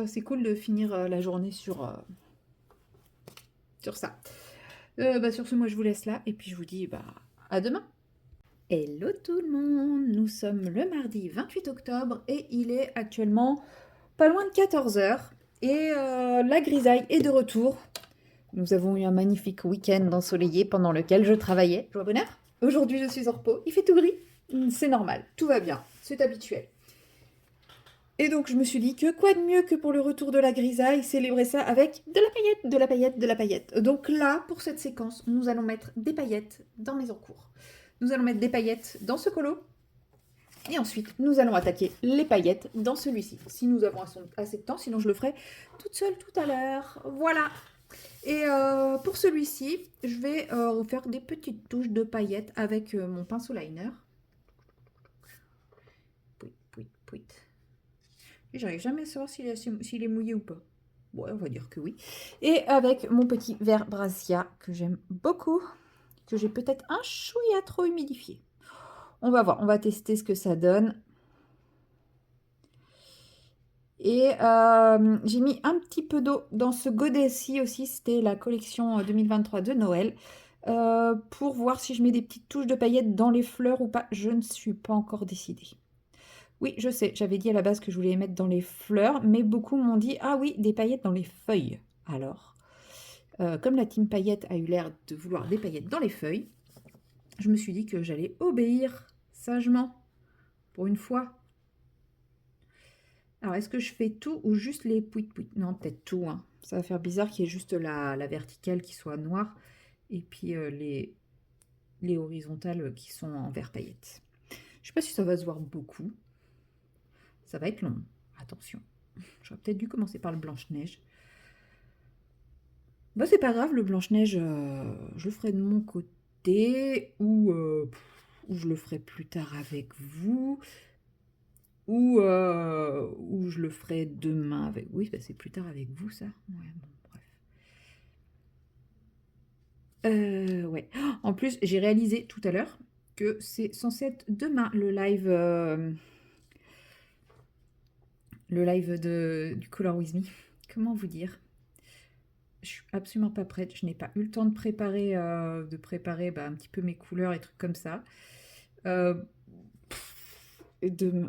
c'est cool de finir la journée sur ça. Bah sur ce, moi je vous laisse là et puis je vous dis bah à demain. Hello tout le monde, nous sommes le mardi 28 octobre et il est actuellement pas loin de 14 h et la grisaille est de retour. Nous avons eu un magnifique week-end ensoleillé pendant lequel je travaillais. Joie bonheur. Aujourd'hui je suis en repos, il fait tout gris, c'est normal, tout va bien, c'est habituel. Et donc je me suis dit que quoi de mieux que pour le retour de la grisaille, célébrer ça avec de la paillette, de la paillette, de la paillette. Donc là, pour cette séquence, nous allons mettre des paillettes dans mes encours. Nous allons mettre des paillettes dans ce colo. Et ensuite, nous allons attaquer les paillettes dans celui-ci. Si nous avons assez de temps, sinon je le ferai toute seule tout à l'heure. Voilà. Et pour celui-ci, je vais faire des petites touches de paillettes avec mon pinceau liner. Pouit, pouit, pouit. Et j'arrive jamais à savoir s'il est mouillé ou pas. Bon, on va dire que oui. Et avec mon petit verre Brassia que j'aime beaucoup, que j'ai peut-être un chouïa trop humidifié. On va voir, on va tester ce que ça donne. Et j'ai mis un petit peu d'eau dans ce godet-ci aussi, c'était la collection 2023 de Noël, pour voir si je mets des petites touches de paillettes dans les fleurs ou pas. Je ne suis pas encore décidée. Oui, je sais, j'avais dit à la base que je voulais les mettre dans les fleurs, mais beaucoup m'ont dit « Ah oui, des paillettes dans les feuilles ». Alors, comme la team paillettes a eu l'air de vouloir des paillettes dans les feuilles, je me suis dit que j'allais obéir sagement, pour une fois. Alors, est-ce que je fais tout ou juste les pouit-pouit? Non, peut-être tout, hein. Ça va faire bizarre qu'il y ait juste la verticale qui soit noire et puis les horizontales qui sont en vert paillette. Je sais pas si ça va se voir beaucoup. Ça va être long. Attention. J'aurais peut-être dû commencer par le Blanche-Neige. Bah, c'est pas grave, le Blanche-Neige, je le ferai de mon côté ou je le ferai plus tard avec vous. Ou je le ferai demain avec... Oui, bah c'est plus tard avec vous, ça. Ouais, bon, bref. Ouais. En plus, j'ai réalisé tout à l'heure que c'est censé être demain le live du Color With Me. Comment vous dire? Je suis absolument pas prête. Je n'ai pas eu le temps de préparer, bah, un petit peu mes couleurs et trucs comme ça. Euh,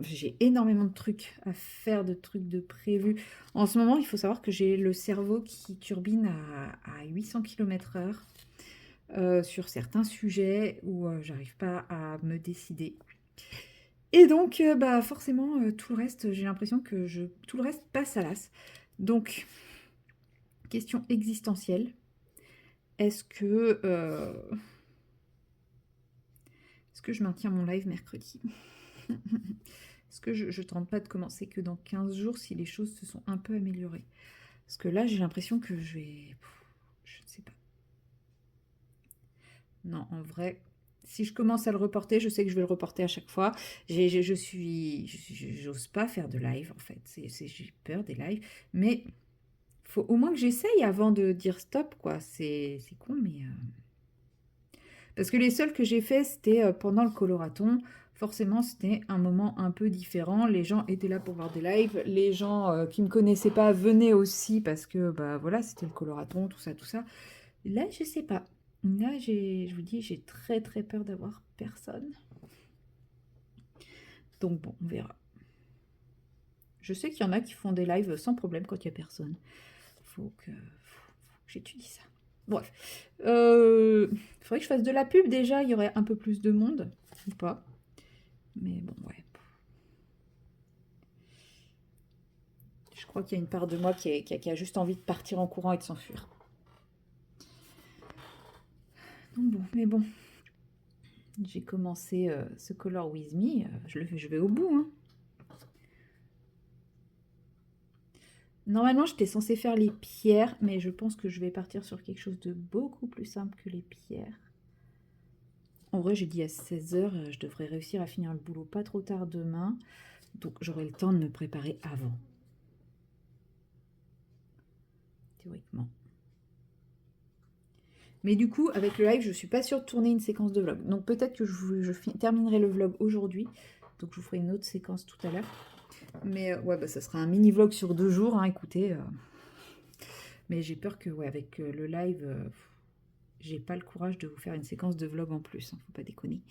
J'ai énormément de trucs à faire, de trucs de prévus. En ce moment, il faut savoir que j'ai le cerveau qui turbine à 800 km/h sur certains sujets où j'arrive pas à me décider. Et donc, bah forcément, tout le reste, j'ai l'impression que tout le reste passe à l'as. Donc, question existentielle. Est-ce que je maintiens mon live mercredi? Est-ce que je tente pas de commencer que dans 15 jours si les choses se sont un peu améliorées? Parce que là, j'ai l'impression que je vais... Je ne sais pas. Non, en vrai, si je commence à le reporter, je sais que je vais le reporter à chaque fois. J'ose pas faire de live, en fait. J'ai peur des lives. Mais faut au moins que j'essaye avant de dire stop, quoi. C'est con, mais... Parce que les seuls que j'ai fait, c'était pendant le coloraton. Forcément, c'était un moment un peu différent. Les gens étaient là pour voir des lives. Les gens qui ne me connaissaient pas venaient aussi parce que, bah voilà, c'était le coloraton, tout ça, tout ça. Là, je sais pas. Là, je vous dis, j'ai très très peur d'avoir personne. Donc bon, on verra. Je sais qu'il y en a qui font des lives sans problème quand il n'y a personne. Faut que j'étudie ça. Bref. Faudrait que je fasse de la pub déjà, il y aurait un peu plus de monde. Ou pas. Mais bon, ouais. Je crois qu'il y a une part de moi qui a juste envie de partir en courant et de s'enfuir. Donc bon, mais bon. J'ai commencé ce Color With Me. Je vais au bout, hein. Normalement, j'étais censée faire les pierres, mais je pense que je vais partir sur quelque chose de beaucoup plus simple que les pierres. En vrai, j'ai dit à 16h, je devrais réussir à finir le boulot pas trop tard demain. Donc, j'aurai le temps de me préparer avant. Théoriquement. Mais du coup, avec le live, je suis pas sûre de tourner une séquence de vlog. Donc, peut-être que je terminerai le vlog aujourd'hui. Donc, je vous ferai une autre séquence tout à l'heure. Mais ouais, bah, ça sera un mini vlog sur 2 jours, hein, écoutez. Mais j'ai peur que, ouais, avec le live, j'ai pas le courage de vous faire une séquence de vlog en plus, hein, faut pas déconner.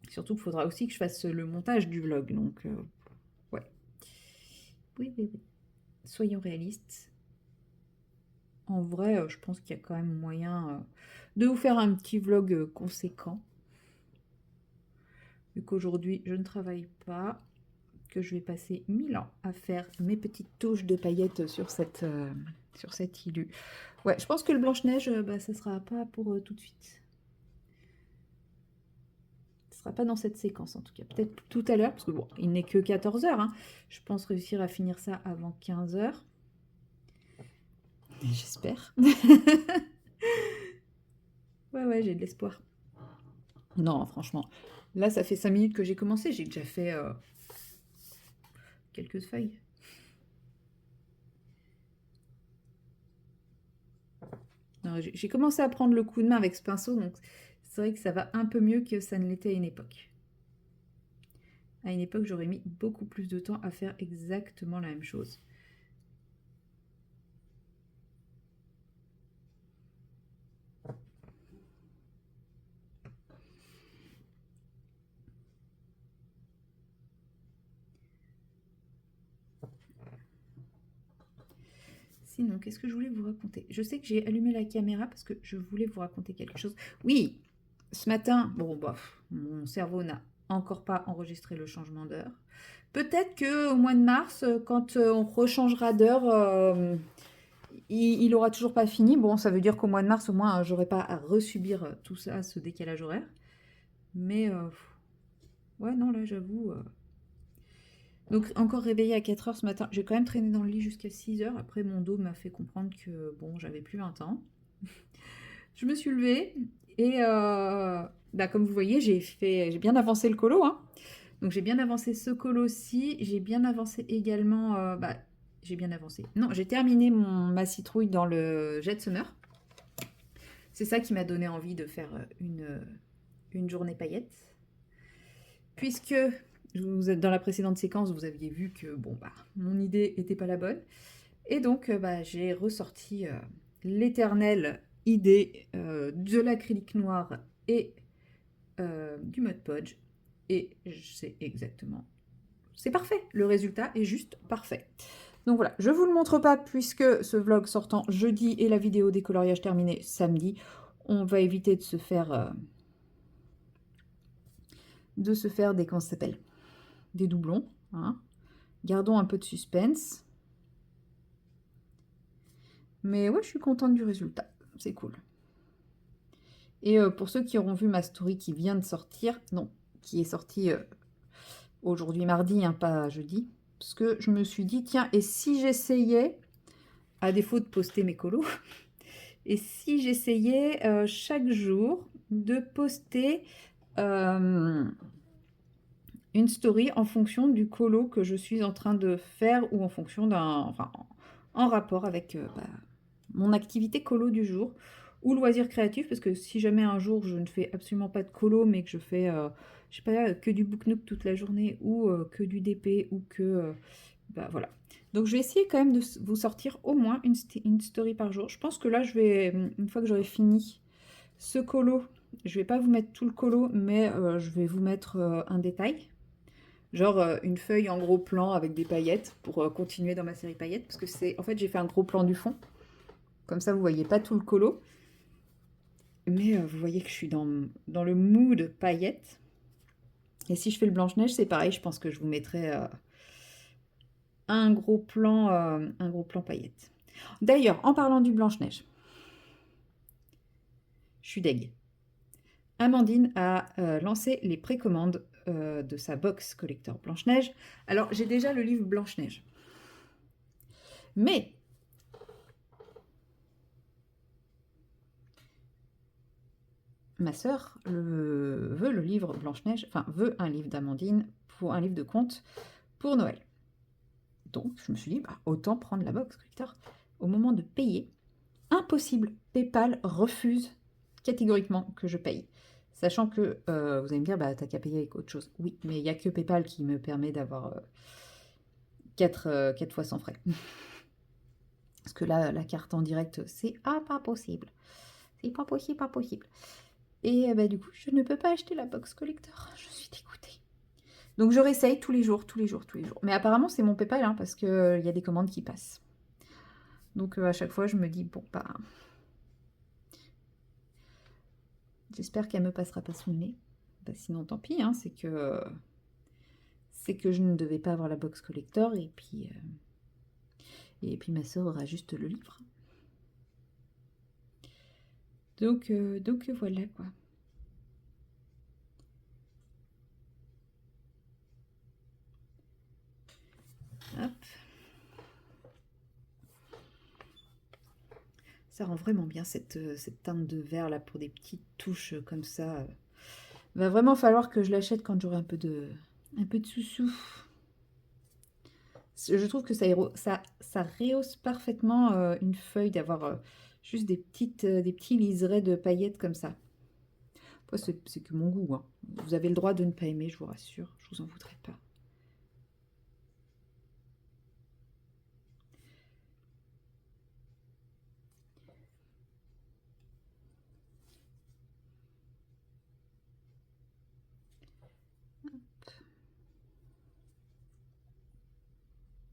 Surtout qu'il faudra aussi que je fasse le montage du vlog, donc ouais. Oui, oui, oui. Soyons réalistes. En vrai, je pense qu'il y a quand même moyen de vous faire un petit vlog conséquent. Vu qu'aujourd'hui, je ne travaille pas, que je vais passer 1000 ans à faire mes petites touches de paillettes sur cette ilu. Ouais, je pense que le Blanche-Neige, bah, ça sera pas pour tout de suite. Ce sera pas dans cette séquence en tout cas. Peut-être tout à l'heure, parce que bon, il n'est que 14h. Hein. Je pense réussir à finir ça avant 15h. J'espère. Ouais, j'ai de l'espoir. Non, franchement. Là, ça fait 5 minutes que j'ai commencé. J'ai déjà fait quelques feuilles. J'ai commencé à prendre le coup de main avec ce pinceau, donc c'est vrai que ça va un peu mieux que ça ne l'était à une époque. À une époque, j'aurais mis beaucoup plus de temps à faire exactement la même chose. Sinon, qu'est-ce que je voulais vous raconter? Je sais que j'ai allumé la caméra parce que je voulais vous raconter quelque chose. Oui, ce matin, bon, bah, mon cerveau n'a encore pas enregistré le changement d'heure. Peut-être qu'au mois de mars, quand on rechangera d'heure, il aura toujours pas fini. Bon, ça veut dire qu'au mois de mars, au moins, j'aurai pas à resubir tout ça, ce décalage horaire. Mais, ouais, non, là, j'avoue. Donc, encore réveillée à 4 heures ce matin. J'ai quand même traîné dans le lit jusqu'à 6 heures. Après, mon dos m'a fait comprendre que, bon, j'avais plus 20 ans. Je me suis levée et, bah, comme vous voyez, j'ai bien avancé le colo, hein. Donc, j'ai bien avancé ce colo-ci. J'ai bien avancé également, bah, j'ai bien avancé. Non, j'ai terminé ma citrouille dans le Jet Summer. C'est ça qui m'a donné envie de faire une journée paillettes. Puisque vous êtes dans la précédente séquence, vous aviez vu que bon, bah, mon idée n'était pas la bonne. Et donc, bah, j'ai ressorti l'éternelle idée de l'acrylique noir et du Mod Podge. Et c'est exactement... C'est parfait. Le résultat est juste parfait. Donc voilà, je ne vous le montre pas puisque ce vlog sortant jeudi et la vidéo des coloriages terminée samedi. On va éviter de se faire des, comment ça s'appelle, des doublons. Hein. Gardons un peu de suspense. Mais ouais, je suis contente du résultat. C'est cool. Et pour ceux qui auront vu ma story qui vient de sortir, non, qui est sortie aujourd'hui mardi, hein, pas jeudi, parce que je me suis dit, tiens, et si j'essayais, à défaut de poster mes colos, et si j'essayais chaque jour de poster une story en fonction du colo que je suis en train de faire ou en fonction d'un, enfin, en rapport avec bah, mon activité colo du jour ou loisir créatif, parce que si jamais un jour je ne fais absolument pas de colo mais que je fais je sais pas, que du book nook toute la journée ou que du DP ou que bah voilà. Donc je vais essayer quand même de vous sortir au moins une story par jour. Je pense que là je vais, une fois que j'aurai fini ce colo, je vais pas vous mettre tout le colo mais je vais vous mettre un détail. Genre une feuille en gros plan avec des paillettes pour continuer dans ma série paillettes, parce que c'est, en fait j'ai fait un gros plan du fond. Comme ça, vous voyez pas tout le colo. Mais vous voyez que je suis dans le mood paillettes. Et si je fais le Blanche-Neige, c'est pareil. Je pense que je vous mettrai un gros plan paillettes. D'ailleurs, en parlant du Blanche-Neige, je suis deg. Amandine a lancé les précommandes de sa box collector Blanche-Neige. Alors, j'ai déjà le livre Blanche-Neige. Mais ma sœur veut le livre Blanche-Neige, enfin veut un livre d'Amandine pour un livre de contes pour Noël. Donc je me suis dit, bah, autant prendre la box collector. Au moment de payer, impossible, PayPal refuse catégoriquement que je paye. Sachant que vous allez me dire, bah, t'as qu'à payer avec autre chose. Oui, mais il n'y a que PayPal qui me permet d'avoir 4 fois sans frais. Parce que là, la carte en direct, c'est pas possible. C'est pas possible, pas possible. Et bah, du coup, je ne peux pas acheter la box collector. Je suis dégoûtée. Donc je réessaye tous les jours. Mais apparemment, c'est mon PayPal, hein, parce qu'il y a des commandes qui passent. Donc à chaque fois, je me dis, bon, bah... J'espère qu'elle me passera pas sous le nez. Bah, sinon, tant pis, hein, c'est que je ne devais pas avoir la box collector, et puis ma soeur aura juste le livre. Donc voilà, quoi. Hop. Ça rend vraiment bien cette teinte de vert là pour des petites touches comme ça. Va vraiment falloir que je l'achète quand j'aurai un peu de sous-sous. Je trouve que ça rehausse parfaitement une feuille d'avoir juste des petits liserés de paillettes comme ça. Après, c'est que mon goût, hein. Vous avez le droit de ne pas aimer, je vous rassure. Je vous en voudrais pas.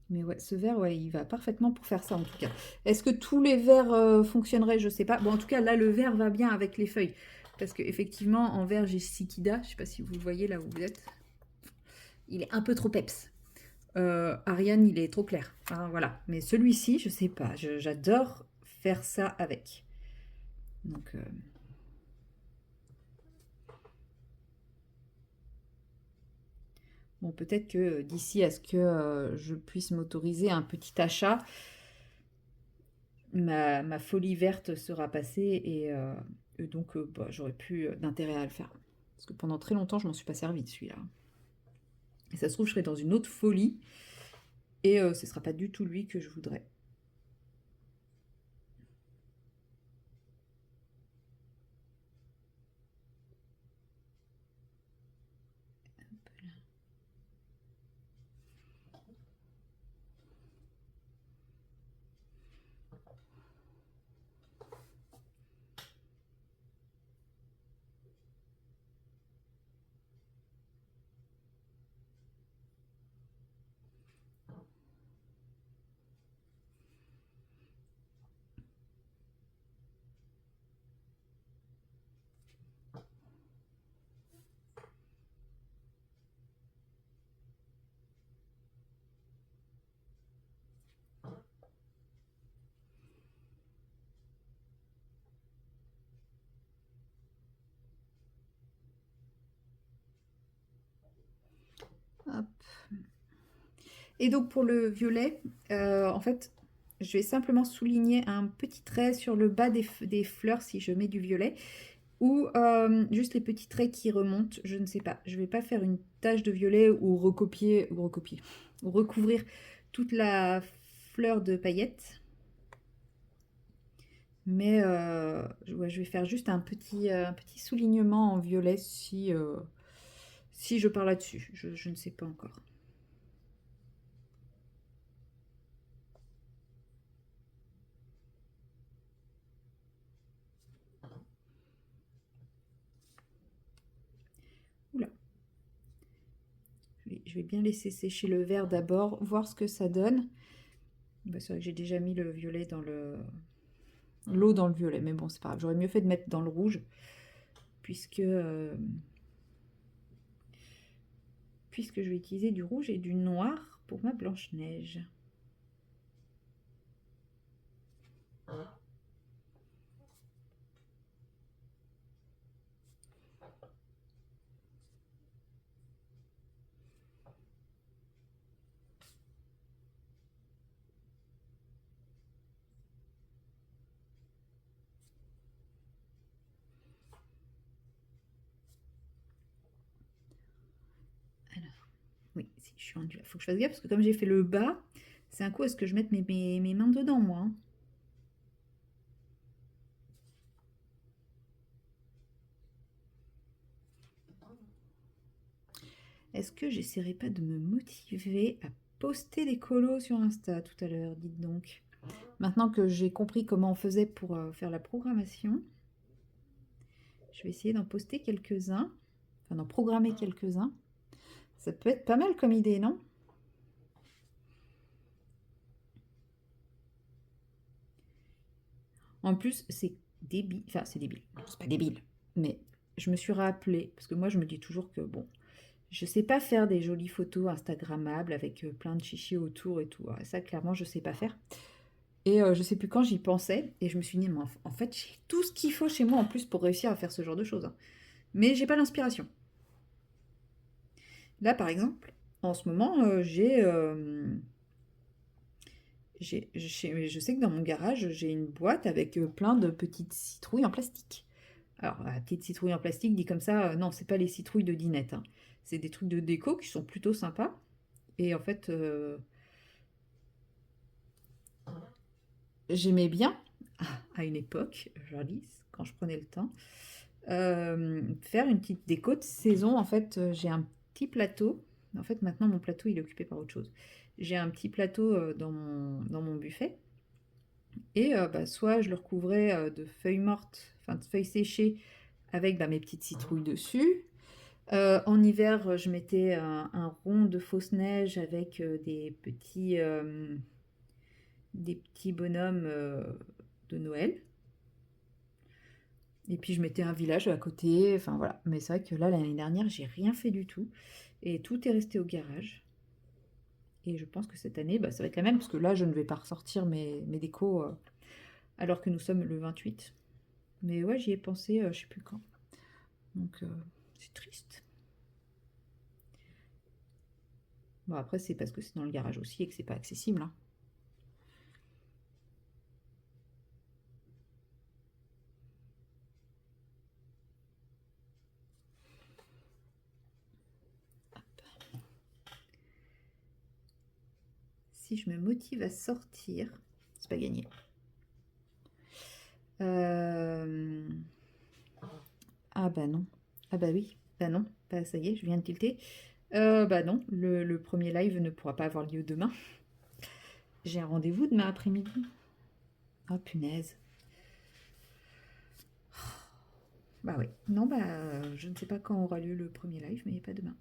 Mais ouais, ce verre, ouais, il va parfaitement pour faire ça en tout cas. Est-ce que tous les verres fonctionneraient? Je sais pas. Bon, en tout cas, là, le verre va bien avec les feuilles. Parce qu'effectivement, en verre, j'ai Sikida. Je sais pas si vous le voyez là où vous êtes. Il est un peu trop peps. Ariane, il est trop clair. Hein, voilà. Mais celui-ci, je sais pas. J'adore faire ça avec. Donc, bon, peut-être que d'ici à ce que je puisse m'autoriser un petit achat, ma folie verte sera passée et donc bah, j'aurais plus d'intérêt à le faire. Parce que pendant très longtemps, je m'en suis pas servi de celui-là. Et ça se trouve, je serai dans une autre folie et ce sera pas du tout lui que je voudrais. Hop. Et donc pour le violet, en fait, je vais simplement souligner un petit trait sur le bas des fleurs si je mets du violet. Ou juste les petits traits qui remontent, je ne sais pas. Je ne vais pas faire une tache de violet ou ou recouvrir toute la fleur de paillettes. Mais ouais, je vais faire juste un petit soulignement en violet si je pars là-dessus. Je ne sais pas encore. Oula. Je vais bien laisser sécher le vert d'abord, voir ce que ça donne. Bah, c'est vrai que j'ai déjà mis le violet dans l'eau dans le violet, mais bon, c'est pas grave. J'aurais mieux fait de mettre dans le rouge, puisque, puisque je vais utiliser du rouge et du noir pour ma Blanche-Neige. Alors, oui, si je suis rendue là, il faut que je fasse gaffe parce que comme j'ai fait le bas, c'est un coup, est-ce que je mette mes mains dedans, moi, hein. Est-ce que j'essaierai pas de me motiver à poster des colos sur Insta tout à l'heure, dites donc. Maintenant que j'ai compris comment on faisait pour faire la programmation, je vais essayer d'en poster quelques-uns, enfin d'en programmer quelques-uns. Ça peut être pas mal comme idée, non? En plus, c'est débile, enfin c'est débile, c'est pas débile, mais je me suis rappelé, parce que moi je me dis toujours que bon, je sais pas faire des jolies photos Instagrammables avec plein de chichis autour et tout. Ouais, ça, clairement, je sais pas faire. Et je sais plus quand j'y pensais, et je me suis dit, mais en fait, j'ai tout ce qu'il faut chez moi en plus pour réussir à faire ce genre de choses, hein. Mais j'ai pas l'inspiration. Là, par exemple, en ce moment, je sais que dans mon garage, j'ai une boîte avec plein de petites citrouilles en plastique. Alors, la petite citrouille en plastique, dit comme ça, non, c'est pas les citrouilles de dinette, hein. C'est des trucs de déco qui sont plutôt sympas. Et en fait, j'aimais bien, à une époque, jadis, quand je prenais le temps, faire une petite déco de saison. En fait, j'ai un petit plateau. En fait, maintenant, mon plateau, il est occupé par autre chose. J'ai un petit plateau dans mon buffet. Et bah, soit je le recouvrais de feuilles mortes, enfin de feuilles séchées, avec bah, mes petites citrouilles dessus. En hiver, je mettais un rond de fausse neige avec des petits bonhommes de Noël. Et puis je mettais un village à côté, enfin voilà. Mais c'est vrai que là, l'année dernière, j'ai rien fait du tout. Et tout est resté au garage. Et je pense que cette année, bah, ça va être la même, parce que là, je ne vais pas ressortir mes décos alors que nous sommes le 28. Mais ouais, j'y ai pensé, je sais plus quand. Donc, c'est triste. Bon, après, c'est parce que c'est dans le garage aussi et que c'est pas accessible, hein. Si je me motive à sortir, c'est pas gagné. Ah bah non. Ah bah oui. Bah non. Bah ça y est, je viens de tilter. Bah non, le premier live ne pourra pas avoir lieu demain. J'ai un rendez-vous demain après-midi. Oh punaise. Bah oui. Non, bah je ne sais pas quand aura lieu le premier live, mais pas demain.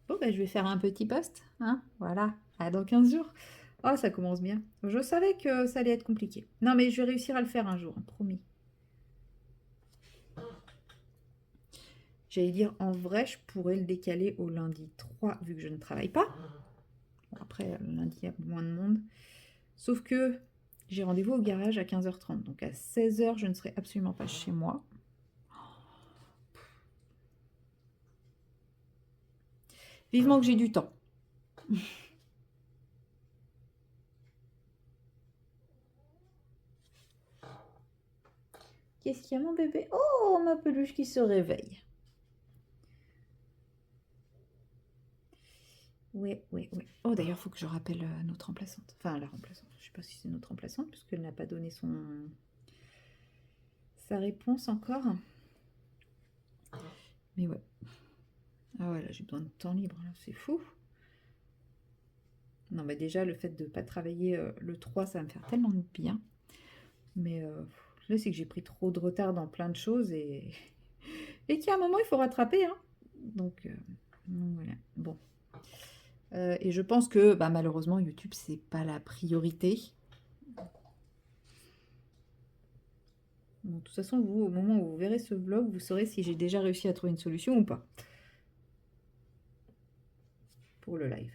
Bon, bah je vais faire un petit post, hein. Voilà. À dans 15 jours. Oh, ça commence bien. Je savais que ça allait être compliqué. Non, mais je vais réussir à le faire un jour, hein, promis. J'allais dire, en vrai, je pourrais le décaler au lundi 3, vu que je ne travaille pas. Bon, après, le lundi, il y a moins de monde. Sauf que j'ai rendez-vous au garage à 15h30. Donc à 16h, je ne serai absolument pas chez moi. Vivement que j'ai du temps. Qu'est-ce qu'il y a, mon bébé? Oh, ma peluche qui se réveille. Ouais, ouais, ouais. Oh, d'ailleurs, il faut que je rappelle notre remplaçante. Enfin, la remplaçante. Je ne sais pas si c'est notre remplaçante, puisqu'elle n'a pas donné sa réponse encore. Mais ouais. Ah ouais, là, j'ai besoin de temps libre. C'est fou. Non, mais déjà, le fait de ne pas travailler le 3, ça va me faire tellement de bien. Mais là, c'est que j'ai pris trop de retard dans plein de choses et qu'il y a un moment, il faut rattraper, hein. Donc voilà. Bon. Et je pense que bah, malheureusement, YouTube, c'est pas la priorité. Bon, de toute façon, vous, au moment où vous verrez ce vlog, vous saurez si j'ai déjà réussi à trouver une solution ou pas pour le live.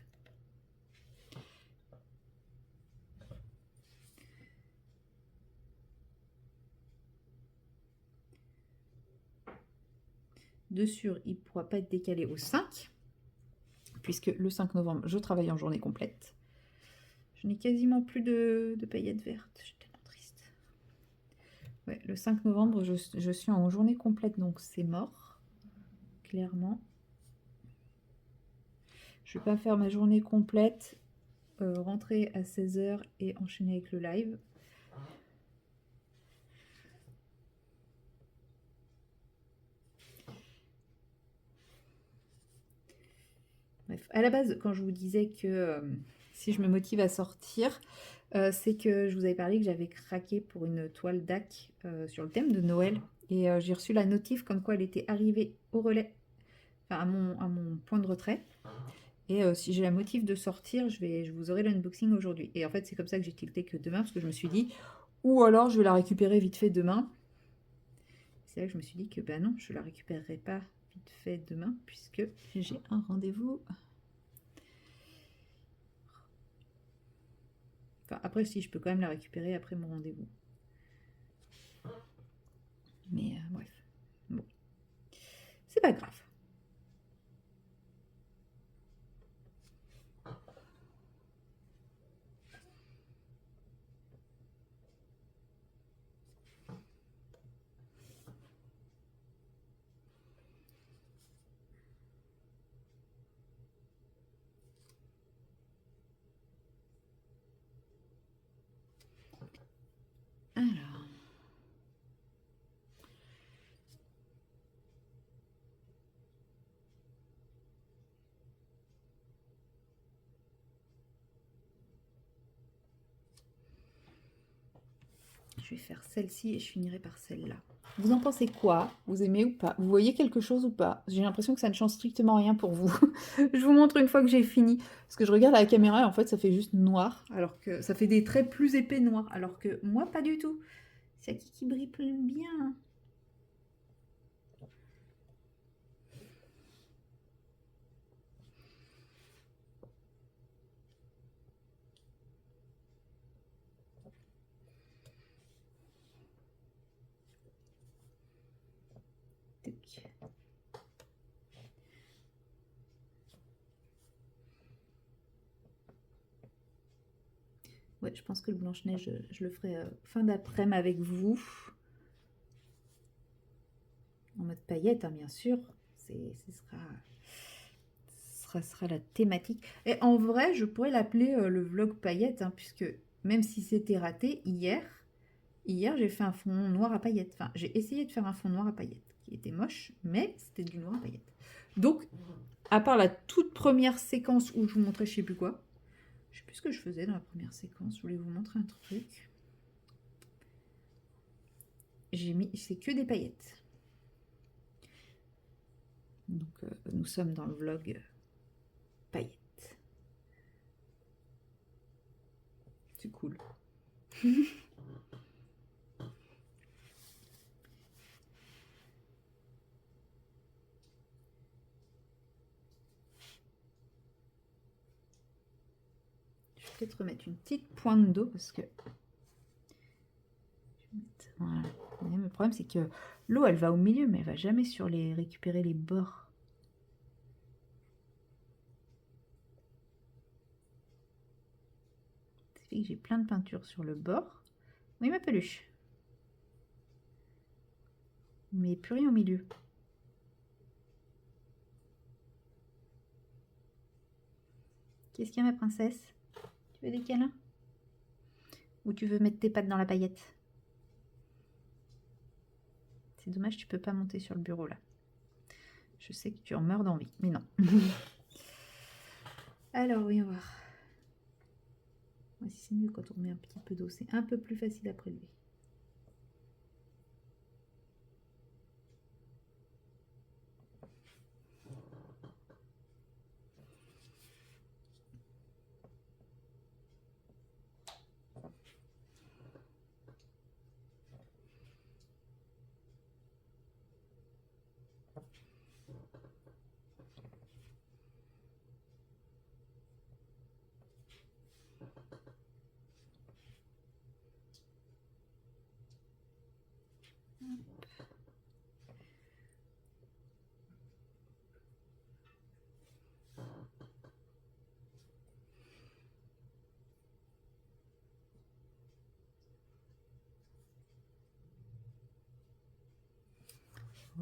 De sûr, il ne pourra pas être décalé au 5, puisque le 5 novembre, je travaille en journée complète. Je n'ai quasiment plus de paillettes vertes. Je suis tellement triste. Ouais, le 5 novembre, je suis en journée complète, donc c'est mort, clairement. Je ne vais pas faire ma journée complète, rentrer à 16h et enchaîner avec le live. Bref, à la base, quand je vous disais que si je me motive à sortir, c'est que je vous avais parlé que j'avais craqué pour une toile DAC sur le thème de Noël. Et j'ai reçu la notif comme quoi elle était arrivée au relais, enfin à mon point de retrait. Et si j'ai la motive de sortir, je vous aurai l'unboxing aujourd'hui. Et en fait, c'est comme ça que j'ai tilté que demain, parce que je me suis dit, ou alors je vais la récupérer vite fait demain. C'est là que je me suis dit que ben non, je la récupérerai pas vite fait demain, puisque j'ai un rendez-vous. Enfin, après, si, je peux quand même la récupérer après mon rendez-vous. Mais bref. Bon. C'est pas grave. Alors. Je vais faire celle-ci et je finirai par celle-là. Vous en pensez quoi? Vous aimez ou pas? Vous voyez quelque chose ou pas? J'ai l'impression que ça ne change strictement rien pour vous. Je vous montre une fois que j'ai fini. Parce que je regarde à la caméra et en fait ça fait juste noir. Alors que ça fait des traits plus épais noirs. Alors que moi pas du tout. C'est qui brille bien. ouais, je pense que le Blanche-Neige, je le ferai fin d'après-midi avec vous. En mode paillettes, hein, bien sûr. Ce sera la thématique. Et en vrai, je pourrais l'appeler le vlog paillettes, hein, puisque même si c'était raté, hier j'ai fait un fond noir à paillettes. Enfin, j'ai essayé de faire un fond noir à paillettes, qui était moche, mais c'était du noir à paillettes. Donc, à part la toute première séquence où je vous montrais je sais plus quoi, je sais plus ce que je faisais dans la première séquence, je voulais vous montrer un truc. J'ai mis, c'est que des paillettes. Donc, nous sommes dans le vlog paillettes. C'est cool. Je vais peut-être remettre une petite pointe d'eau parce que... Voilà. Le problème, c'est que l'eau, elle va au milieu, mais elle va jamais sur les récupérer les bords. Ça fait que j'ai plein de peinture sur le bord. Oui, ma peluche. Mais plus rien au milieu. Qu'est-ce qu'il y a, ma princesse? Tu veux des câlins? Ou tu veux mettre tes pattes dans la paillette? C'est dommage, tu peux pas monter sur le bureau là. Je sais que tu en meurs d'envie, mais non. Alors, oui, on va voir. Ouais, si c'est mieux quand on met un petit peu d'eau, c'est un peu plus facile à prélever.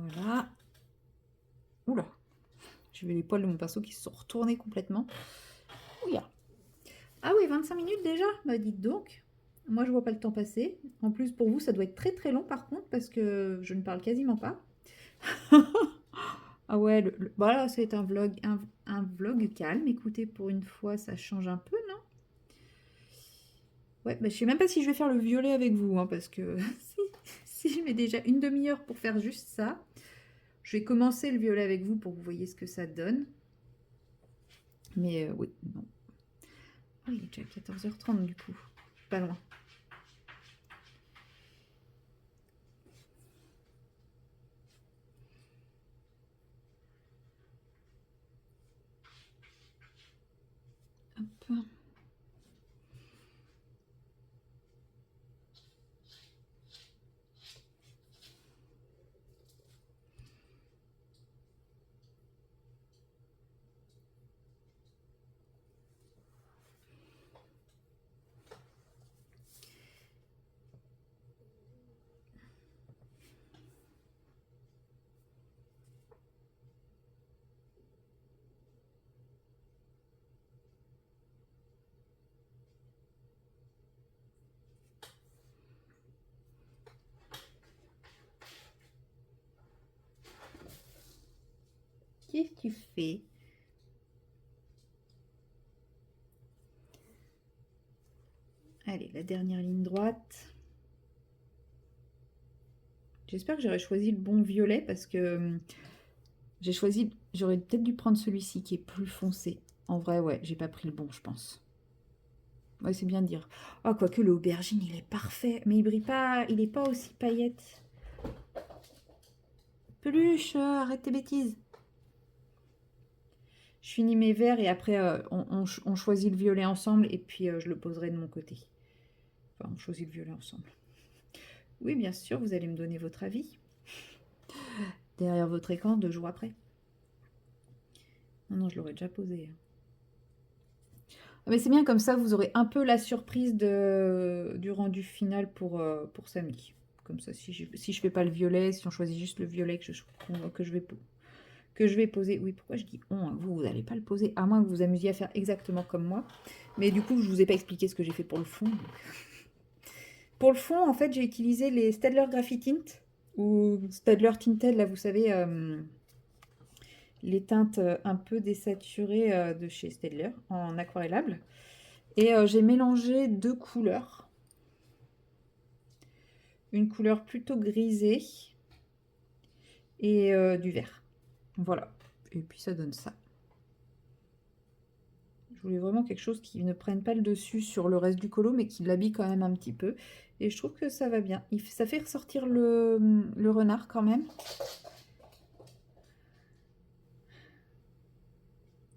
Voilà. Oula. J'ai vu les poils de mon pinceau qui se sont retournés complètement. Ouya. Ah oui, 25 minutes déjà? Bah dites donc. Moi, je vois pas le temps passer. En plus, pour vous, ça doit être très très long par contre, parce que je ne parle quasiment pas. Ah ouais, voilà, c'est un vlog, un vlog calme. Écoutez, pour une fois, ça change un peu, non? Ouais, bah, je sais même pas si je vais faire le violet avec vous, hein, parce que si je mets déjà une demi-heure pour faire juste ça, je vais commencer le violet avec vous pour que vous voyez ce que ça donne. Mais oui, non. Ah, il est déjà 14h30 du coup, pas loin. Hop. Qu'est-ce que tu fais? Allez, la dernière ligne droite. J'espère que j'aurais choisi le bon violet parce que j'aurais peut-être dû prendre celui-ci qui est plus foncé. En vrai, ouais, j'ai pas pris le bon, je pense. Ouais, c'est bien de dire. Oh, quoique le aubergine, il est parfait. Mais il brille pas, il est pas aussi paillette. Peluche, arrête tes bêtises. Je finis mes verres et après, on choisit le violet ensemble et puis je le poserai de mon côté. Enfin, on choisit le violet ensemble. Oui, bien sûr, vous allez me donner votre avis. Derrière votre écran, 2 jours après. Non, non, je l'aurais déjà posé. Mais c'est bien comme ça, vous aurez un peu la surprise du rendu final pour samedi. Comme ça, si je fais pas le violet, si on choisit juste le violet que je vais poser. Oui, pourquoi je dis on, hein, vous n'allez pas le poser, à moins que vous vous amusiez à faire exactement comme moi. Mais du coup, je vous ai pas expliqué ce que j'ai fait pour le fond. Pour le fond, en fait, j'ai utilisé les Staedtler Graphitint ou Staedtler Tinted, là, vous savez, les teintes un peu désaturées de chez Staedtler en aquarellable. Et j'ai mélangé deux couleurs. Une couleur plutôt grisée et du vert. Voilà. Et puis ça donne ça. Je voulais vraiment quelque chose qui ne prenne pas le dessus sur le reste du colo, mais qui l'habille quand même un petit peu. Et je trouve que ça va bien. Ça fait ressortir le renard quand même.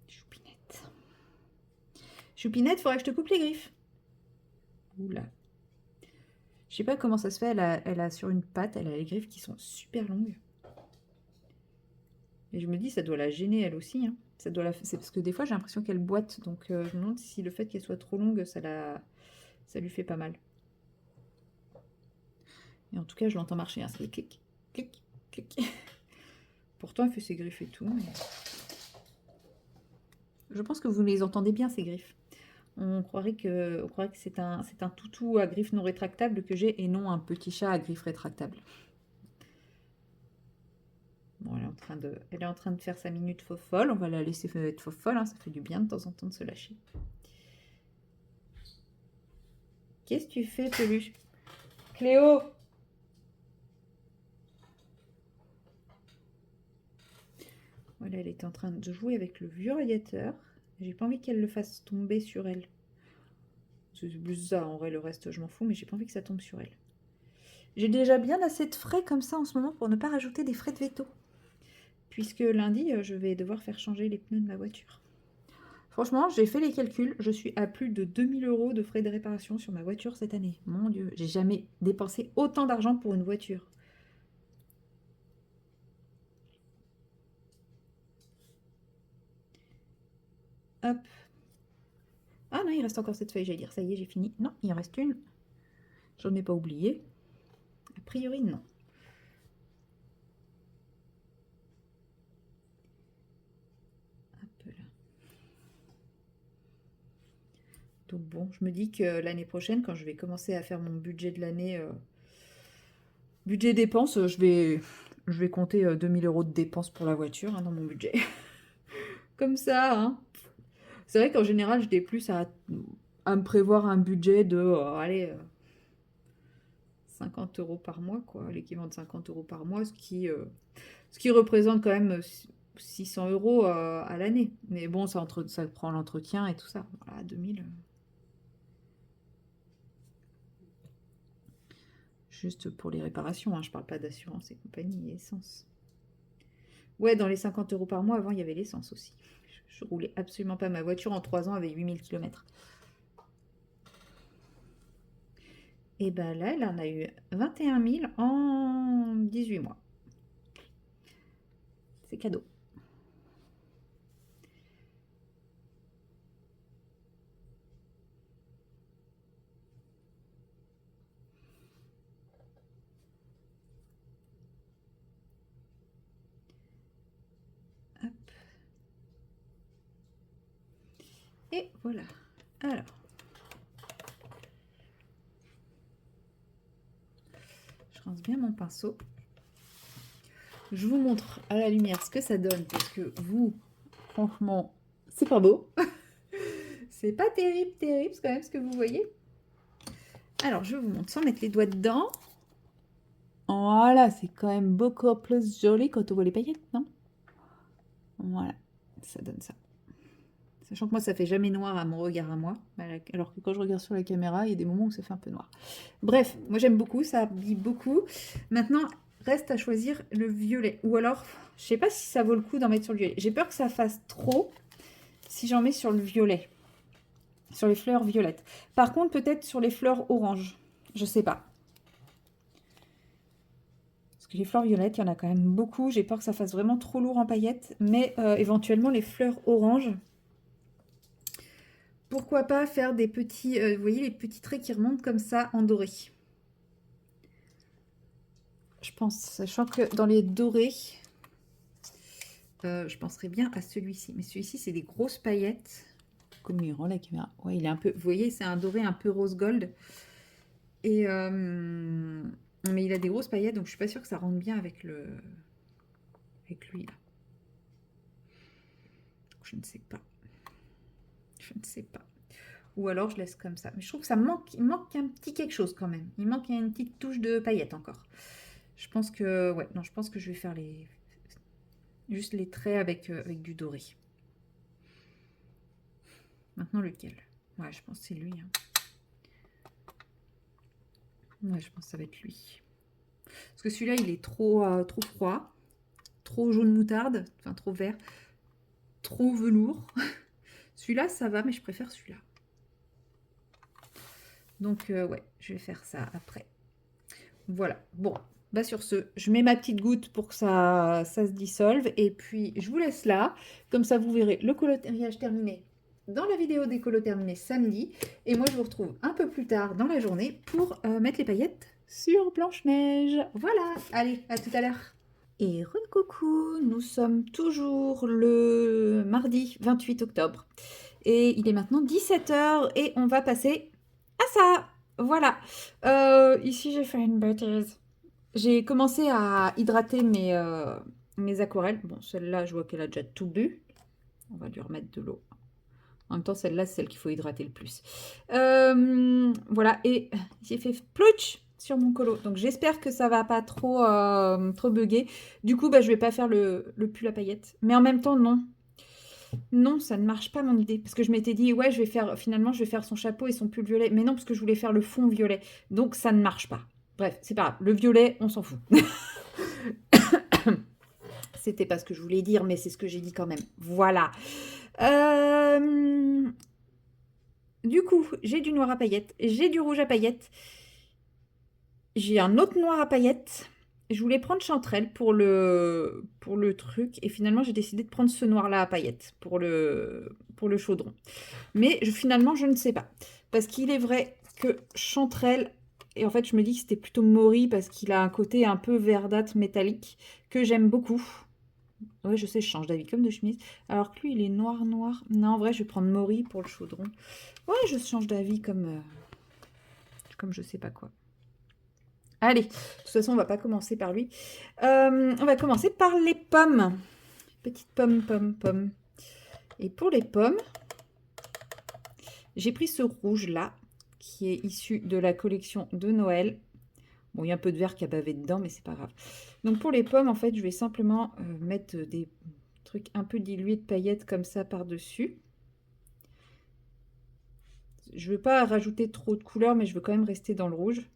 Choupinette. Choupinette, faudrait que je te coupe les griffes. Oula. Je sais pas comment ça se fait, elle a sur une patte, elle a les griffes qui sont super longues. Et je me dis, ça doit la gêner elle aussi. Hein. C'est parce que des fois, j'ai l'impression qu'elle boite. Donc, je me demande si le fait qu'elle soit trop longue, ça lui fait pas mal. Et en tout cas, je l'entends marcher. Hein. C'est clic, clic, clic. Pourtant, elle fait ses griffes et tout. Mais... je pense que vous les entendez bien, ces griffes. On croirait que c'est un toutou à griffes non rétractables que j'ai et non un petit chat à griffes rétractables. Bon, elle est en train de faire sa minute faux folle. On va la laisser être faux folle. Hein. Ça fait du bien de temps en temps de se lâcher. Qu'est-ce que tu fais, peluche? Cléo! Voilà, elle est en train de jouer avec le vieux radiateur. J'ai pas envie qu'elle le fasse tomber sur elle. C'est plus ça, en vrai, le reste, je m'en fous, mais j'ai pas envie que ça tombe sur elle. J'ai déjà bien assez de frais comme ça en ce moment pour ne pas rajouter des frais de veto. Puisque lundi, je vais devoir faire changer les pneus de ma voiture. Franchement, j'ai fait les calculs. Je suis à plus de 2000 € de frais de réparation sur ma voiture cette année. Mon Dieu, j'ai jamais dépensé autant d'argent pour une voiture. Hop. Ah non, il reste encore cette feuille, j'allais dire. Ça y est, j'ai fini. Non, il en reste une. J'en ai pas oublié. A priori, non. Hop là. Donc bon, je me dis que l'année prochaine, quand je vais commencer à faire mon budget de l'année, budget dépenses, je vais compter 2000 € de dépenses pour la voiture hein, dans mon budget. Comme ça, hein. C'est vrai qu'en général, j'étais plus à me prévoir un budget de, allez, 50 € par mois, quoi, l'équivalent de 50 € par mois, ce qui représente quand même 600 € à l'année. Mais bon, ça prend l'entretien et tout ça. Voilà, 2000. Juste pour les réparations, hein, je parle pas d'assurance et compagnie, et essence. Ouais, dans les 50 € par mois, avant, il y avait l'essence aussi. Je roulais absolument pas. Ma voiture en 3 ans avait 8000 km. Et ben là, elle en a eu 21 000 en 18 mois. C'est cadeau. Hop. Et voilà. Alors. Je rince bien mon pinceau. Je vous montre à la lumière ce que ça donne parce que vous, franchement, c'est pas beau. C'est pas terrible, terrible, c'est quand même ce que vous voyez. Alors, je vous montre sans mettre les doigts dedans. Voilà, c'est quand même beaucoup plus joli quand on voit les paillettes, non? Voilà, ça donne ça. Sachant que moi, ça fait jamais noir à mon regard à moi. Alors que quand je regarde sur la caméra, il y a des moments où ça fait un peu noir. Bref, moi j'aime beaucoup, ça habille beaucoup. Maintenant, reste à choisir le violet. Ou alors, je sais pas si ça vaut le coup d'en mettre sur le violet. J'ai peur que ça fasse trop si j'en mets sur le violet. Sur les fleurs violettes. Par contre, peut-être sur les fleurs oranges. Je sais pas. Parce que les fleurs violettes, il y en a quand même beaucoup. J'ai peur que ça fasse vraiment trop lourd en paillettes. Mais éventuellement, les fleurs oranges pourquoi pas faire des petits, vous voyez les petits traits qui remontent comme ça en doré. Je pense, sachant que dans les dorés, je penserais bien à celui-ci. Mais celui-ci, c'est des grosses paillettes. Comme il rend la caméra. Ouais, il est un peu, vous voyez, c'est un doré un peu rose gold. Et mais il a des grosses paillettes, donc je suis pas sûre que ça rentre bien avec le, avec lui là. Je ne sais pas. Je ne sais pas. Ou alors je laisse comme ça. Mais je trouve que ça manque, il manque un petit quelque chose quand même. Il manque une petite touche de paillettes encore. Je pense que, ouais, non, je pense que je vais faire les, juste les traits avec, avec du doré. Maintenant lequel? Ouais, je pense que c'est lui. Hein. Ouais, je pense que ça va être lui. Parce que celui-là, il est trop, trop froid, trop jaune moutarde, enfin trop vert, trop velours. Celui-là, ça va, mais je préfère celui-là. Donc, ouais, je vais faire ça après. Voilà. Bon, bah sur ce, je mets ma petite goutte pour que ça se dissolve. Et puis, je vous laisse là. Comme ça, vous verrez le coloriage terminé dans la vidéo des colos terminés samedi. Et moi, je vous retrouve un peu plus tard dans la journée pour mettre les paillettes sur Blanche-Neige. Voilà. Allez, à tout à l'heure. Et recoucou, nous sommes toujours le mardi 28 octobre. Et il est maintenant 17 h et on va passer à ça. Voilà. Ici, j'ai fait une bêtise. J'ai commencé à hydrater mes aquarelles. Bon, celle-là, je vois qu'elle a déjà tout bu. On va lui remettre de l'eau. En même temps, celle-là, c'est celle qu'il faut hydrater le plus. Voilà, et j'ai fait plouch sur mon colo. Donc, j'espère que ça va pas trop, trop bugger. Du coup, bah, je vais pas faire le pull à paillettes. Mais en même temps, non. Non, ça ne marche pas mon idée. Parce que je m'étais dit, ouais, je vais faire, finalement, je vais faire son chapeau et son pull violet. Mais non, parce que je voulais faire le fond violet. Donc, ça ne marche pas. Bref, c'est pas grave. Le violet, on s'en fout. C'était pas ce que je voulais dire, mais c'est ce que j'ai dit quand même. Voilà. Du coup, j'ai du noir à paillettes, j'ai du rouge à paillettes, j'ai un autre noir à paillettes. Je voulais prendre Chanterelle pour le truc, et finalement, j'ai décidé de prendre ce noir-là à paillettes pour le chaudron. Mais finalement, je ne sais pas. Parce qu'il est vrai que Chanterelle, et en fait, je me dis que c'était plutôt Maury, parce qu'il a un côté un peu verdâtre métallique, que j'aime beaucoup. Ouais, je sais, je change d'avis comme de chemise. Alors que lui, il est noir, noir. Non, en vrai, je vais prendre Maury pour le chaudron. Ouais, je change d'avis comme je sais pas quoi. Allez, de toute façon, on va pas commencer par lui. On va commencer par les pommes. Petites pommes, pommes, pommes. Et pour les pommes, j'ai pris ce rouge-là, qui est issu de la collection de Noël. Bon, il y a un peu de vert qui a bavé dedans, mais c'est pas grave. Donc pour les pommes, en fait, je vais simplement mettre des trucs un peu dilués de paillettes comme ça par-dessus. Je ne veux pas rajouter trop de couleurs, mais je veux quand même rester dans le rouge.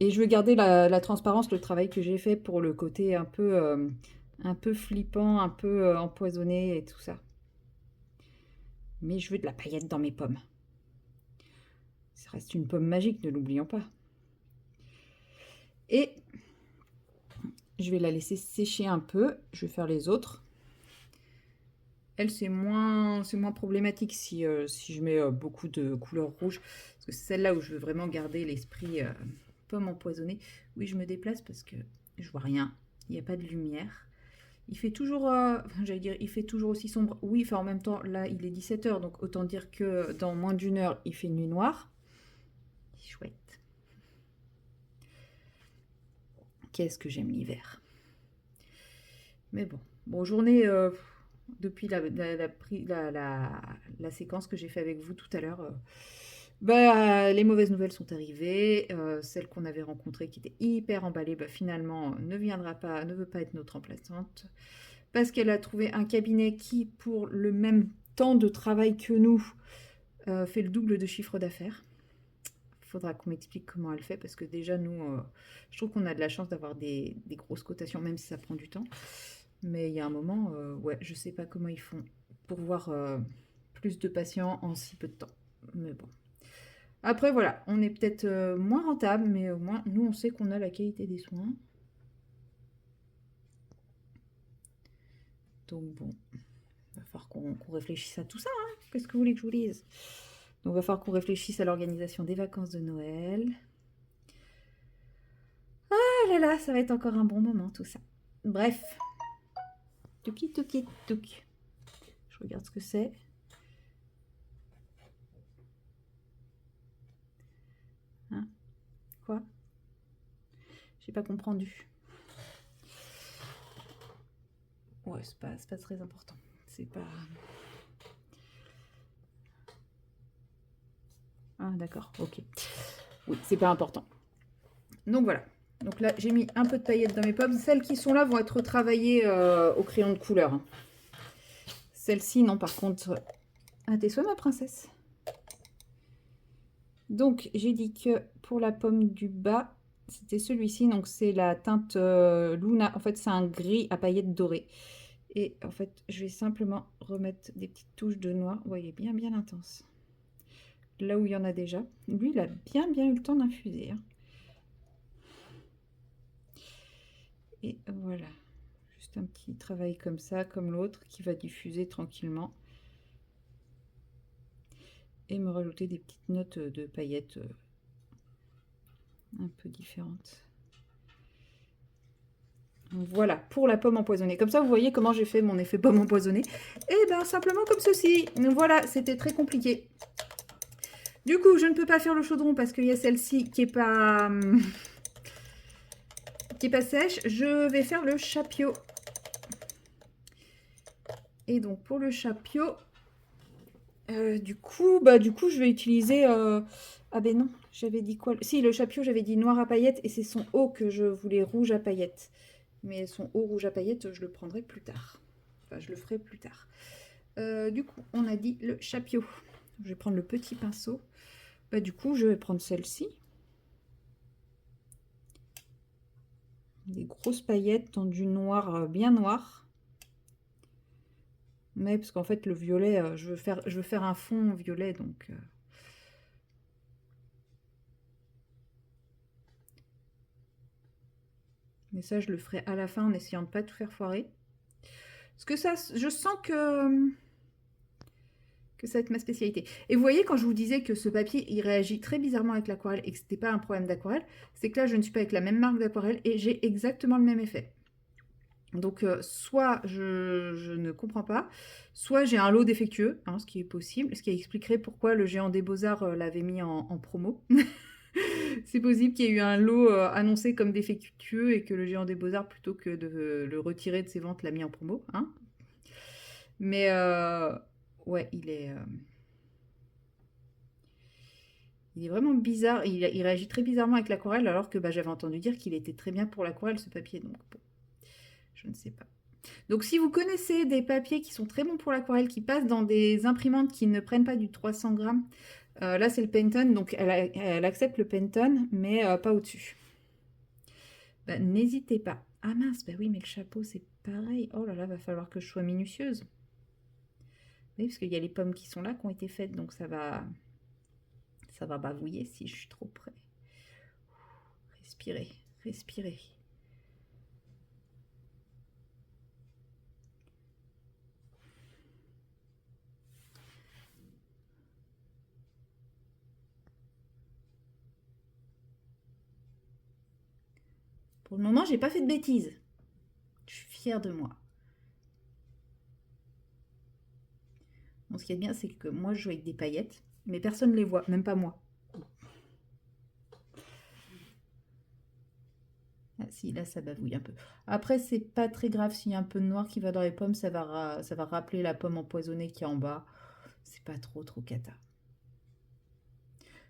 Et je veux garder la transparence, le travail que j'ai fait pour le côté un peu flippant, un peu empoisonné et tout ça. Mais je veux de la paillette dans mes pommes. Ça reste une pomme magique, ne l'oublions pas. Et je vais la laisser sécher un peu. Je vais faire les autres. Elle, c'est moins problématique si je mets beaucoup de couleurs rouges. Parce que c'est celle-là où je veux vraiment garder l'esprit pomme empoisonnée. Oui, je me déplace parce que je vois rien. Il n'y a pas de lumière. Il fait toujours, j'allais dire, il fait toujours aussi sombre. Oui, enfin en même temps, là, il est 17 h, donc autant dire que dans moins d'une heure, il fait nuit noire. Chouette. Qu'est-ce que j'aime l'hiver. Mais bon, journée, depuis la séquence que j'ai fait avec vous tout à l'heure, les mauvaises nouvelles sont arrivées. Celle qu'on avait rencontrée qui était hyper emballée, finalement ne veut pas être notre remplaçante. Parce qu'elle a trouvé un cabinet qui, pour le même temps de travail que nous, fait le double de chiffre d'affaires. Il faudra qu'on m'explique comment elle fait, parce que déjà, nous, je trouve qu'on a de la chance d'avoir des grosses cotations, même si ça prend du temps. Mais il y a un moment, ouais, je sais pas comment ils font pour voir plus de patients en si peu de temps. Mais bon. Après, voilà, on est peut-être moins rentable, mais au moins, nous, on sait qu'on a la qualité des soins. Donc bon, Il va falloir qu'on réfléchisse à tout ça. Hein. Qu'est-ce que vous voulez que je vous dise? Donc, il va falloir qu'on réfléchisse à l'organisation des vacances de Noël. Ah là là, ça va être encore un bon moment tout ça. Bref. Touki, touki, touk. Je regarde ce que c'est. Hein? Quoi? J'ai pas compris. Ouais, c'est pas très important. C'est pas... Ah, d'accord, ok. Oui, c'est pas important. Donc voilà. Donc là, j'ai mis un peu de paillettes dans mes pommes. Celles qui sont là vont être retravaillées au crayon de couleur. Hein. Celles-ci, non, par contre... Ah, t'es soit ma princesse. Donc, j'ai dit que pour la pomme du bas, c'était celui-ci. Donc, c'est la teinte Luna. En fait, c'est un gris à paillettes dorées. Et en fait, je vais simplement remettre des petites touches de noir. Vous voyez, bien, bien intense. Là où il y en a déjà. Lui, il a bien, bien eu le temps d'infuser. Hein. Et voilà. Juste un petit travail comme ça, comme l'autre, qui va diffuser tranquillement. Et me rajouter des petites notes de paillettes un peu différentes. Voilà, pour la pomme empoisonnée. Comme ça, vous voyez comment j'ai fait mon effet pomme empoisonnée. Et bien, simplement comme ceci. Voilà, c'était très compliqué. Du coup, je ne peux pas faire le chaudron parce qu'il y a celle-ci qui est pas sèche. Je vais faire le chapio. Et donc, pour le chapio, du coup, je vais utiliser... Ah ben non, j'avais dit quoi? Si, le chapio, j'avais dit noir à paillettes et c'est son haut que je voulais rouge à paillettes. Mais son haut rouge à paillettes, je le prendrai plus tard. Enfin, je le ferai plus tard. Du coup, on a dit le chapio. Je vais prendre le petit pinceau. Du coup, je vais prendre celle-ci. Des grosses paillettes dans du noir bien noir. Mais parce qu'en fait, le violet, je veux faire un fond violet, donc... Mais ça, je le ferai à la fin en essayant de ne pas tout faire foirer. Parce que ça, je sens que ça va être ma spécialité. Et vous voyez, quand je vous disais que ce papier, il réagit très bizarrement avec l'aquarelle et que ce n'était pas un problème d'aquarelle, c'est que là, je ne suis pas avec la même marque d'aquarelle et j'ai exactement le même effet. Donc, soit je ne comprends pas, soit j'ai un lot défectueux, hein, ce qui est possible, ce qui expliquerait pourquoi le géant des beaux-arts l'avait mis en promo. C'est possible qu'il y ait eu un lot annoncé comme défectueux et que le géant des beaux-arts, plutôt que de le retirer de ses ventes, l'a mis en promo. Hein. Mais ouais, il est vraiment bizarre. Il réagit très bizarrement avec l'aquarelle, alors que j'avais entendu dire qu'il était très bien pour l'aquarelle, ce papier. Donc, bon, je ne sais pas. Donc, si vous connaissez des papiers qui sont très bons pour l'aquarelle, qui passent dans des imprimantes qui ne prennent pas du 300 grammes, là, c'est le Penton. Donc, elle accepte le Penton, mais pas au-dessus. N'hésitez pas. Ah mince, oui, mais le chapeau, c'est pareil. Oh là là, va falloir que je sois minutieuse. Oui, parce qu'il y a les pommes qui sont là, qui ont été faites, donc ça va bavouiller si je suis trop près. Respirez, respirez. Pour le moment, j'ai pas fait de bêtises. Je suis fière de moi. Bon, ce qui est bien, c'est que moi, je joue avec des paillettes, mais personne ne les voit, même pas moi. Ah, si, là, ça bavouille un peu. Après, c'est pas très grave s'il y a un peu de noir qui va dans les pommes, ça va rappeler la pomme empoisonnée qui est en bas. C'est pas trop cata.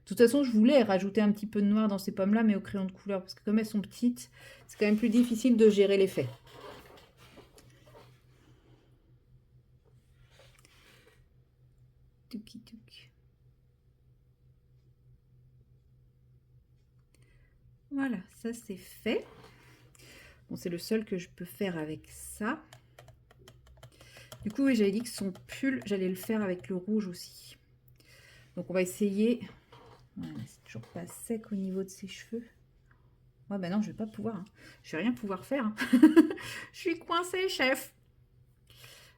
De toute façon, je voulais rajouter un petit peu de noir dans ces pommes-là, mais au crayon de couleur, parce que comme elles sont petites, c'est quand même plus difficile de gérer l'effet. Touki touk. Voilà, ça c'est fait. Bon, c'est le seul que je peux faire avec ça. Du coup, oui, j'avais dit que son pull, j'allais le faire avec le rouge aussi. Donc, on va essayer. Ouais, c'est toujours pas sec au niveau de ses cheveux. Ouais, bah non, je vais pas pouvoir. Hein. Je vais rien pouvoir faire. Hein. Je suis coincée, chef.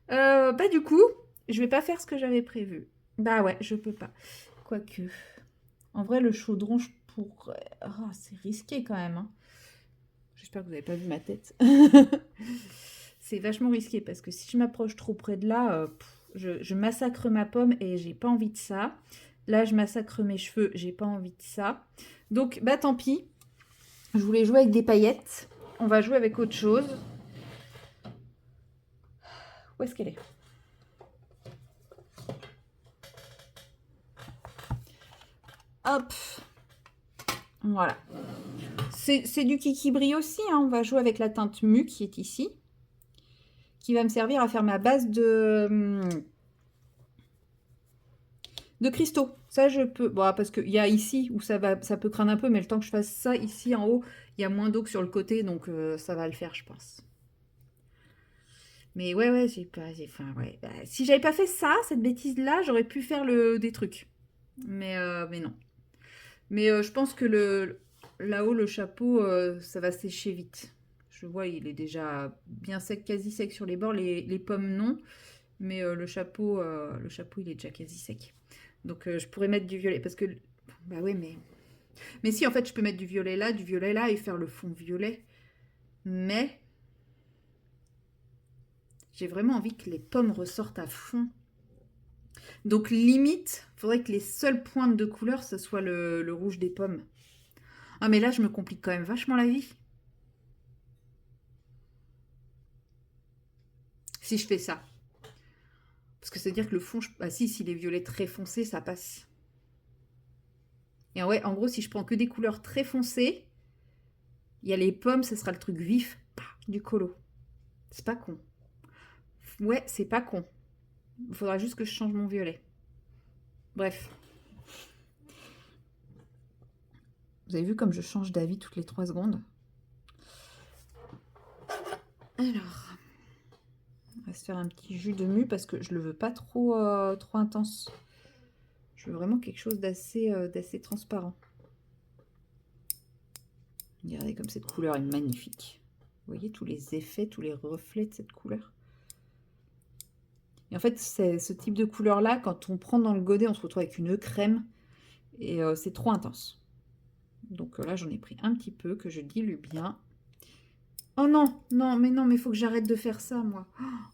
Bah du coup, je vais pas faire ce que j'avais prévu. Bah ouais, je peux pas. Quoique, en vrai, le chaudron, je pourrais... Oh, c'est risqué quand même, hein. J'espère que vous n'avez pas vu ma tête. C'est vachement risqué parce que si je m'approche trop près de là, je massacre ma pomme et j'ai pas envie de ça. Là, je massacre mes cheveux, j'ai pas envie de ça. Donc, bah tant pis. Je voulais jouer avec des paillettes. On va jouer avec autre chose. Où est-ce qu'elle est? Hop. Voilà. C'est du kiki brille aussi, hein. On va jouer avec la teinte mu qui est ici. Qui va me servir à faire ma base de cristaux. Ça, je peux... Bon, parce qu'il y a ici où ça peut craindre un peu, mais le temps que je fasse ça, ici en haut, il y a moins d'eau que sur le côté, donc ça va le faire, je pense. Mais ouais, j'ai pas... Enfin, ouais. Bah, si j'avais pas fait ça, cette bêtise-là, j'aurais pu faire des trucs. Mais non. Mais je pense que là-haut, le chapeau, ça va sécher vite. Je vois, il est déjà bien sec, quasi sec sur les bords. Les pommes, non. Mais le chapeau, il est déjà quasi sec. Donc, je pourrais mettre du violet. Parce que... Bah ouais, mais si, en fait, je peux mettre du violet là, et faire le fond violet. Mais j'ai vraiment envie que les pommes ressortent à fond. Donc, limite, il faudrait que les seules pointes de couleur, ce soit le rouge des pommes. Ah, mais là, je me complique quand même vachement la vie. Si je fais ça. Parce que c'est-à-dire que le fond, ah si, s'il est violet très foncé, ça passe. Et ouais, en gros, si je prends que des couleurs très foncées, il y a les pommes, ce sera le truc vif du colo. C'est pas con. Ouais, c'est pas con. Il faudra juste que je change mon violet. Bref. Vous avez vu comme je change d'avis toutes les 3 secondes? Alors, on va se faire un petit jus de mû parce que je le veux pas trop intense. Je veux vraiment quelque chose d'assez transparent. Regardez comme cette couleur est magnifique. Vous voyez tous les effets, tous les reflets de cette couleur. Et en fait, c'est ce type de couleur-là, quand on prend dans le godet, on se retrouve avec une crème. Et c'est trop intense. Donc là, j'en ai pris un petit peu que je dilue bien. Oh non, non, mais il faut que j'arrête de faire ça, moi.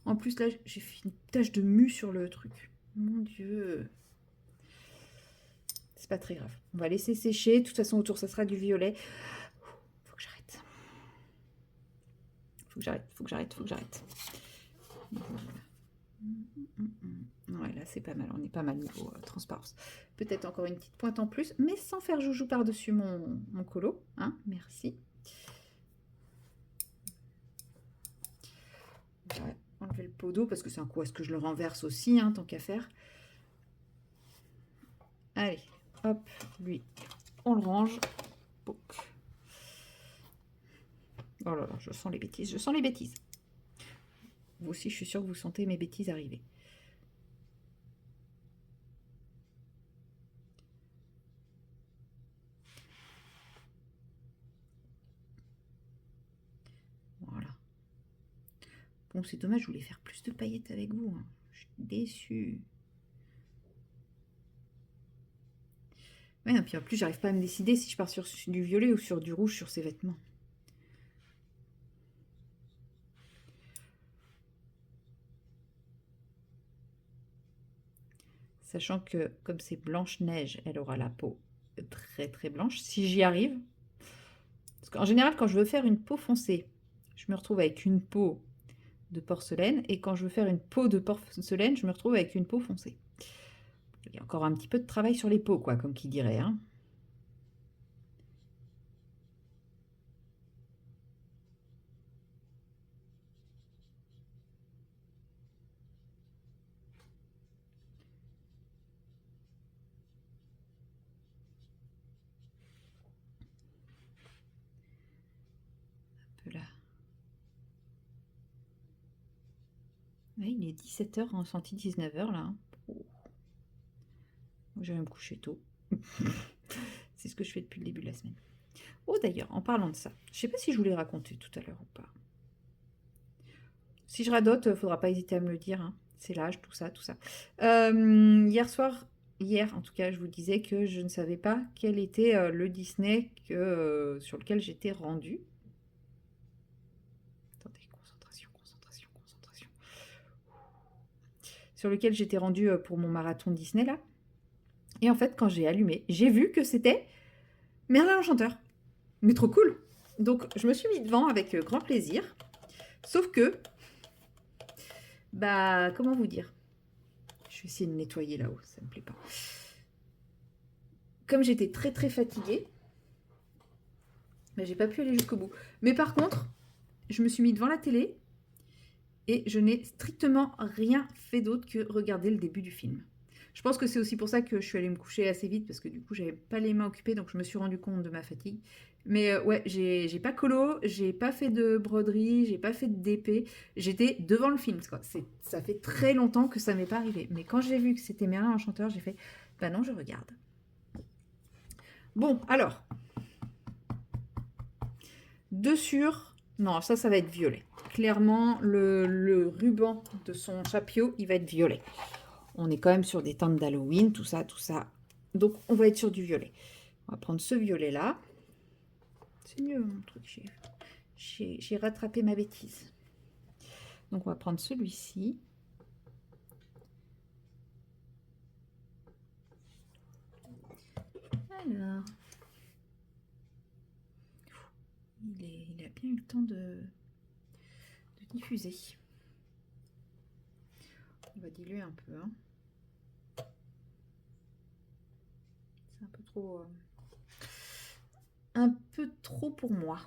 En plus, là, j'ai fait une tache de mue sur le truc. Mon Dieu. C'est pas très grave. On va laisser sécher. De toute façon, autour, ça sera du violet. Faut que j'arrête. Faut que j'arrête. Ouais, là, c'est pas mal. On est pas mal niveau transparence. Peut-être encore une petite pointe en plus, mais sans faire joujou par-dessus mon colo. Hein, merci. Je vais enlever le pot d'eau parce que c'est un coup. Est-ce que je le renverse aussi, hein, tant qu'à faire? Allez, hop, lui, on le range. Oh là là, je sens les bêtises, je sens les bêtises. Vous aussi, je suis sûre que vous sentez mes bêtises arriver. Voilà. Bon, c'est dommage, je voulais faire plus de paillettes avec vous. Hein. Je suis déçue. Ouais, non, puis en plus, j'arrive pas à me décider si je pars sur du violet ou sur du rouge sur ces vêtements. Sachant que comme c'est Blanche-Neige, elle aura la peau très très blanche, si j'y arrive. Parce qu'en général, quand je veux faire une peau foncée, je me retrouve avec une peau de porcelaine. Et quand je veux faire une peau de porcelaine, je me retrouve avec une peau foncée. Il y a encore un petit peu de travail sur les peaux, quoi, comme qui dirait. Hein. Un peu là. Ouais, il est 17h, ressenti 19h là. Oh. Je vais me coucher tôt. C'est ce que je fais depuis le début de la semaine. Oh d'ailleurs, en parlant de ça, je sais pas si je vous l'ai raconté tout à l'heure ou pas. Si je radote, faudra pas hésiter à me le dire, hein. C'est l'âge, tout ça, tout ça. Hier en tout cas, je vous disais que je ne savais pas quel était le Disney sur lequel j'étais rendue. Attendez, concentration, concentration, concentration. Sur lequel j'étais rendue pour mon marathon Disney là. Et en fait, quand j'ai allumé, j'ai vu que c'était Merlin l'Enchanteur. Mais trop cool! Donc, je me suis mis devant avec grand plaisir. Sauf que, bah, comment vous dire? Je vais essayer de nettoyer là-haut, ça me plaît pas. Comme j'étais très très fatiguée, bah, j'ai pas pu aller jusqu'au bout. Mais par contre, je me suis mis devant la télé et je n'ai strictement rien fait d'autre que regarder le début du film. Je pense que c'est aussi pour ça que je suis allée me coucher assez vite parce que du coup, j'avais pas les mains occupées, donc je me suis rendu compte de ma fatigue. Mais ouais, j'ai pas colo, j'ai pas fait de broderie, j'ai pas fait de DP. J'étais devant le film, quoi. Ça fait très longtemps que ça m'est pas arrivé. Mais quand j'ai vu que c'était Merlin l'Enchanteur, j'ai fait, bah non, je regarde. Bon, alors, deux sur... Non, ça va être violet. Clairement, le ruban de son chapeau, il va être violet. On est quand même sur des teintes d'Halloween, tout ça, tout ça. Donc, on va être sur du violet. On va prendre ce violet-là. C'est mieux, mon truc. J'ai rattrapé ma bêtise. Donc, on va prendre celui-ci. Alors... Il a bien eu le temps de diffuser. On va diluer un peu. Hein. C'est un peu trop pour moi.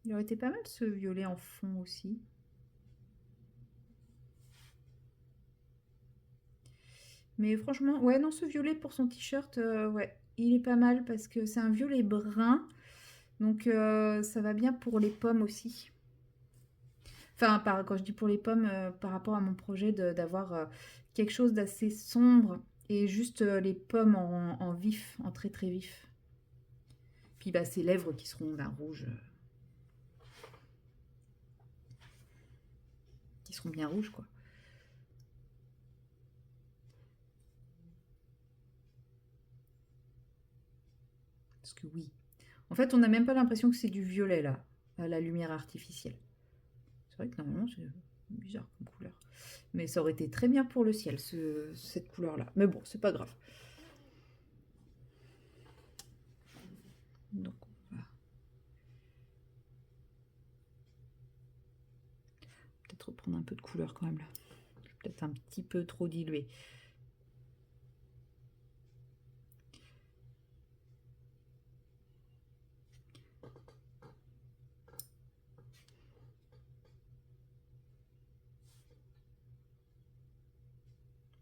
Il aurait été pas mal ce violet en fond aussi. Mais franchement, ouais, non, ce violet pour son t-shirt, ouais, il est pas mal parce que c'est un violet brun. Donc ça va bien pour les pommes aussi. Enfin, quand je dis pour les pommes, par rapport à mon projet d'avoir quelque chose d'assez sombre et juste les pommes en vif, en très très vif. Puis bah, ses lèvres qui seront d'un rouge, qui seront bien rouges quoi. Parce que oui. En fait, on n'a même pas l'impression que c'est du violet là, à la lumière artificielle. C'est vrai que normalement c'est bizarre comme couleur. Mais ça aurait été très bien pour le ciel, cette couleur-là. Mais bon, c'est pas grave. Donc on va peut-être reprendre un peu de couleur quand même là. Peut-être un petit peu trop dilué.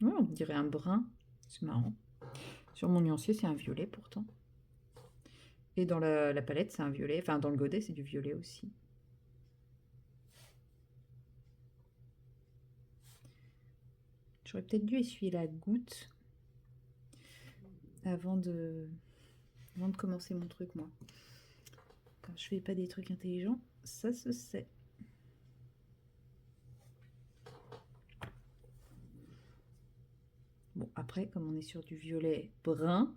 Ouais, on dirait un brun. C'est marrant. Sur mon nuancier, c'est un violet pourtant. Et dans la palette, c'est un violet. Enfin, dans le godet, c'est du violet aussi. J'aurais peut-être dû essuyer la goutte avant de commencer mon truc, moi. Quand je fais pas des trucs intelligents, ça se sait. Bon, après, comme on est sur du violet brun,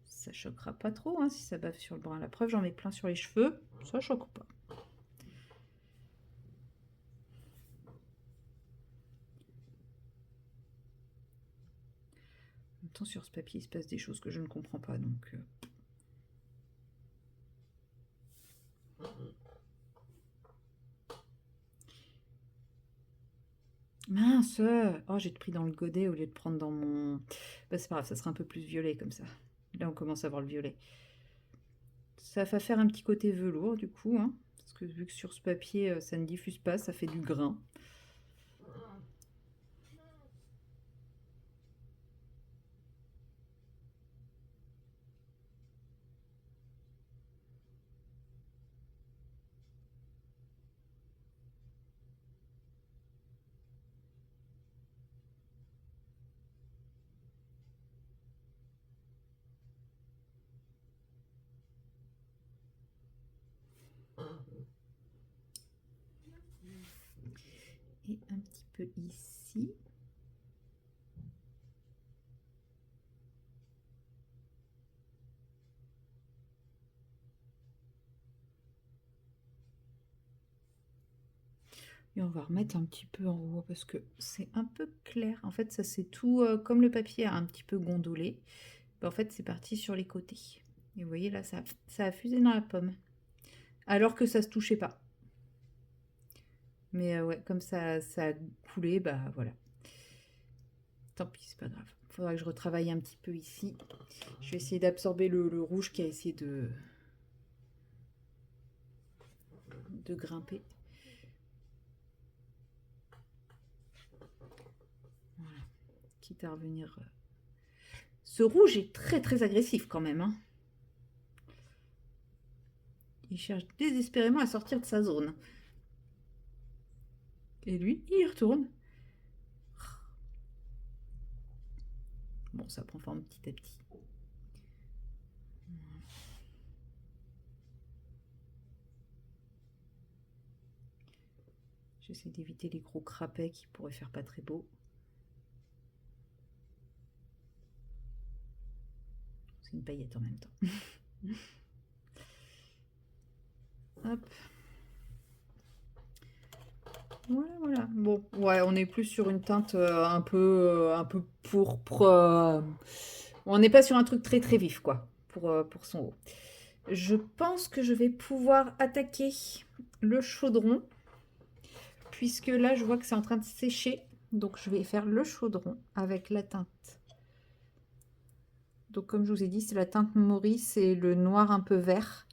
ça choquera pas trop hein, si ça bave sur le brun. La preuve, j'en mets plein sur les cheveux, ça choque pas. En même temps, sur ce papier, il se passe des choses que je ne comprends pas, donc... Mince! Oh, j'ai pris dans le godet au lieu de prendre dans mon... Bah, c'est pas grave, ça sera un peu plus violet comme ça. Là, on commence à voir le violet. Ça va faire un petit côté velours, du coup, hein, parce que vu que sur ce papier, ça ne diffuse pas, ça fait du grain. Et un petit peu ici. Et on va remettre un petit peu en haut parce que c'est un peu clair. En fait, ça c'est tout, comme le papier a un petit peu gondolé. En fait, c'est parti sur les côtés. Et vous voyez là, ça a fusé dans la pomme. Alors que ça se touchait pas. Mais ouais, comme ça a coulé, bah voilà. Tant pis, c'est pas grave. Faudra que je retravaille un petit peu ici. Je vais essayer d'absorber le rouge qui a essayé de grimper. Voilà. Quitte à revenir. Ce rouge est très très agressif quand même. Hein. Il cherche désespérément à sortir de sa zone. Et lui, il y retourne. Bon, ça prend forme petit à petit. J'essaie d'éviter les gros crapets qui pourraient faire pas très beau. C'est une paillette en même temps. Hop. Voilà, voilà. Bon, ouais, on est plus sur une teinte un peu pourpre. On n'est pas sur un truc très très vif, quoi, pour son haut. Je pense que je vais pouvoir attaquer le chaudron, puisque là, je vois que c'est en train de sécher. Donc, je vais faire le chaudron avec la teinte. Donc, comme je vous ai dit, c'est la teinte Maurice et le noir un peu vert.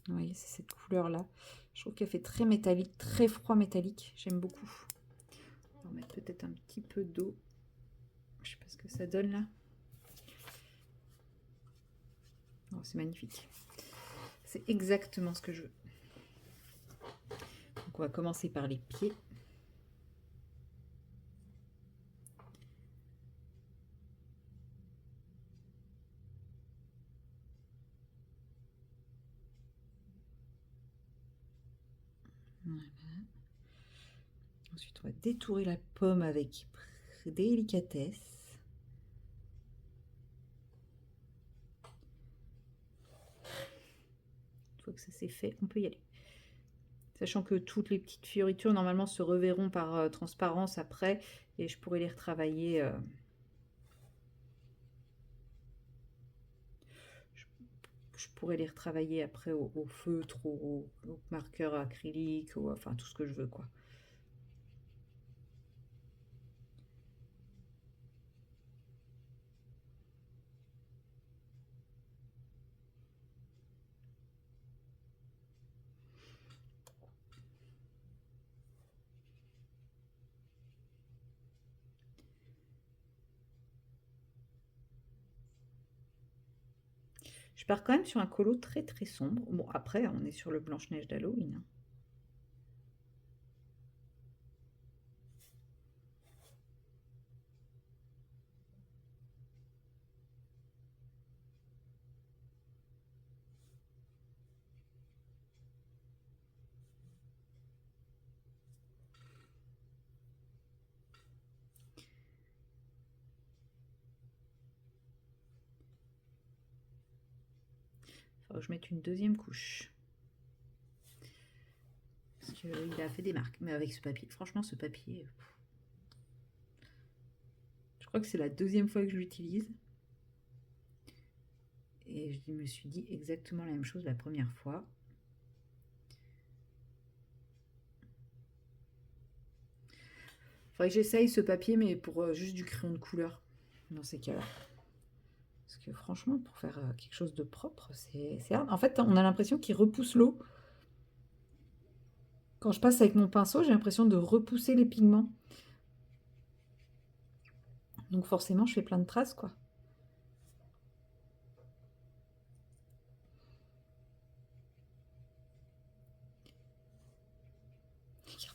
Vous voyez, c'est cette couleur-là. Je trouve qu'elle fait très métallique, très froid métallique. J'aime beaucoup. On va mettre peut-être un petit peu d'eau. Je sais pas ce que ça donne là. Oh, c'est magnifique. C'est exactement ce que je veux. Donc on va commencer par les pieds. Voilà. Ensuite, on va détourer la pomme avec délicatesse. Une fois que ça c'est fait, on peut y aller. Sachant que toutes les petites fioritures, normalement, se reverront par transparence après. Et je pourrais les retravailler. Je pourrais les retravailler après au feutre, au marqueur acrylique, enfin tout ce que je veux, quoi. Je pars quand même sur un colo très très sombre. Bon, après, on est sur le Blanche-Neige d'Halloween. Hein. Il faut que je mette une deuxième couche. Parce qu'il a fait des marques. Mais avec ce papier, franchement, ce papier... Je crois que c'est la deuxième fois que je l'utilise. Et je me suis dit exactement la même chose la première fois. Faudrait que j'essaye ce papier, mais pour juste du crayon de couleur, dans ces cas-là. Parce que franchement, pour faire quelque chose de propre, c'est hard. En fait, on a l'impression qu'il repousse l'eau. Quand je passe avec mon pinceau, j'ai l'impression de repousser les pigments. Donc forcément, je fais plein de traces, quoi.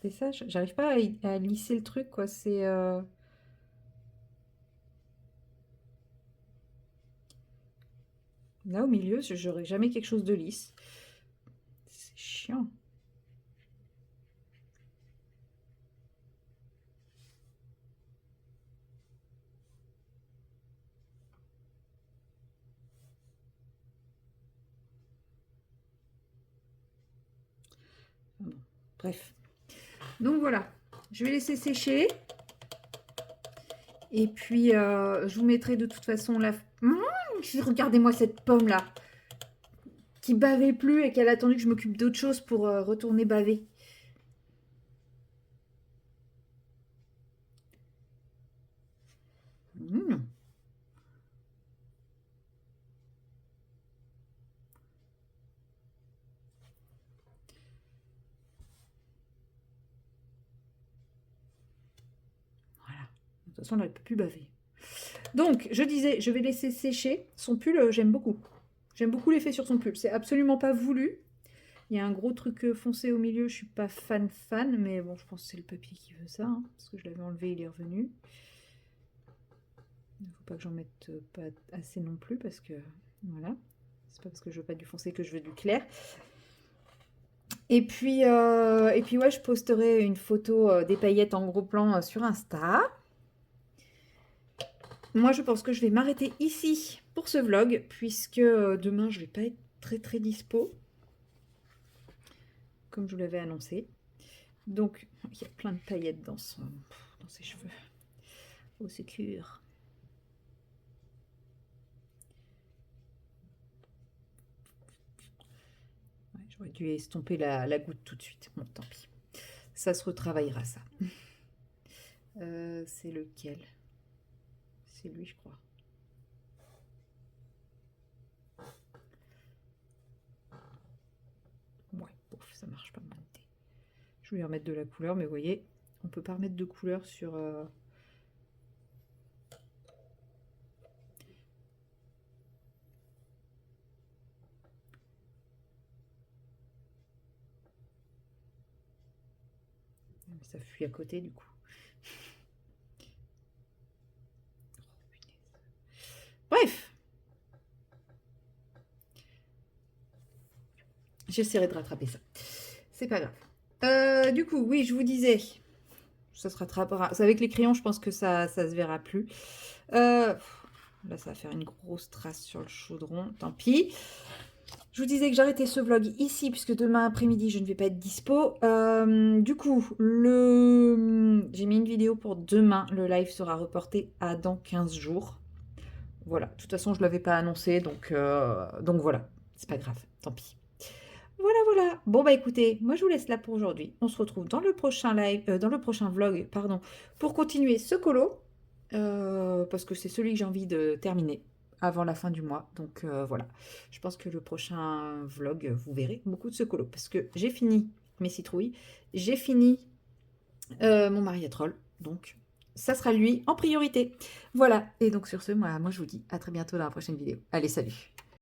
Regardez ça, j'arrive pas à lisser le truc, quoi. Là, au milieu, j'aurai jamais quelque chose de lisse. C'est chiant. Bon, bref. Donc voilà, je vais laisser sécher. Et puis, je vous mettrai de toute façon la... regardez-moi cette pomme-là, qui bavait plus et qui a attendu que je m'occupe d'autre chose pour retourner baver. Mmh. Voilà. De toute façon, là, elle ne peut plus baver. Donc, je disais, je vais laisser sécher. Son pull, j'aime beaucoup. J'aime beaucoup l'effet sur son pull. C'est absolument pas voulu. Il y a un gros truc foncé au milieu. Je suis pas fan, mais bon, je pense que c'est le papier qui veut ça. Hein, parce que je l'avais enlevé, il est revenu. Il ne faut pas que j'en mette pas assez non plus, parce que, voilà. C'est pas parce que je veux pas du foncé que je veux du clair. Et puis ouais, je posterai une photo des paillettes en gros plan sur Insta. Moi, je pense que je vais m'arrêter ici pour ce vlog, puisque demain, je vais pas être très dispo, comme je vous l'avais annoncé. Donc, il y a plein de paillettes dans ses cheveux. Oh, c'est cure. Ouais, j'aurais dû estomper la goutte tout de suite. Bon, tant pis. Ça se retravaillera, ça. C'est lequel? C'est lui, je crois. Ouais, pouf, ça marche pas mal. Je vais lui remettre de la couleur, mais vous voyez, on peut pas remettre de couleur sur... Ça fuit à côté, du coup. Bref. J'essaierai de rattraper ça. C'est pas grave. Du coup, oui, je vous disais, ça se rattrapera. Avec les crayons, je pense que ça se verra plus. Là, ça va faire une grosse trace sur le chaudron. Tant pis. Je vous disais que j'arrêtais ce vlog ici, puisque demain après-midi, je ne vais pas être dispo. Du coup, j'ai mis une vidéo pour demain. Le live sera reporté à dans 15 jours. Voilà. De toute façon, je ne l'avais pas annoncé, donc voilà. C'est pas grave. Tant pis. Voilà. Bon, bah écoutez, moi, je vous laisse là pour aujourd'hui. On se retrouve dans le prochain live, dans le prochain vlog, pardon, pour continuer ce colo. Parce que c'est celui que j'ai envie de terminer avant la fin du mois. Donc voilà, je pense que le prochain vlog, vous verrez beaucoup de ce colo. Parce que j'ai fini mes citrouilles, j'ai fini mon mariatrol. Donc ça sera lui en priorité. Voilà, et donc sur ce, moi je vous dis à très bientôt dans la prochaine vidéo. Allez, salut!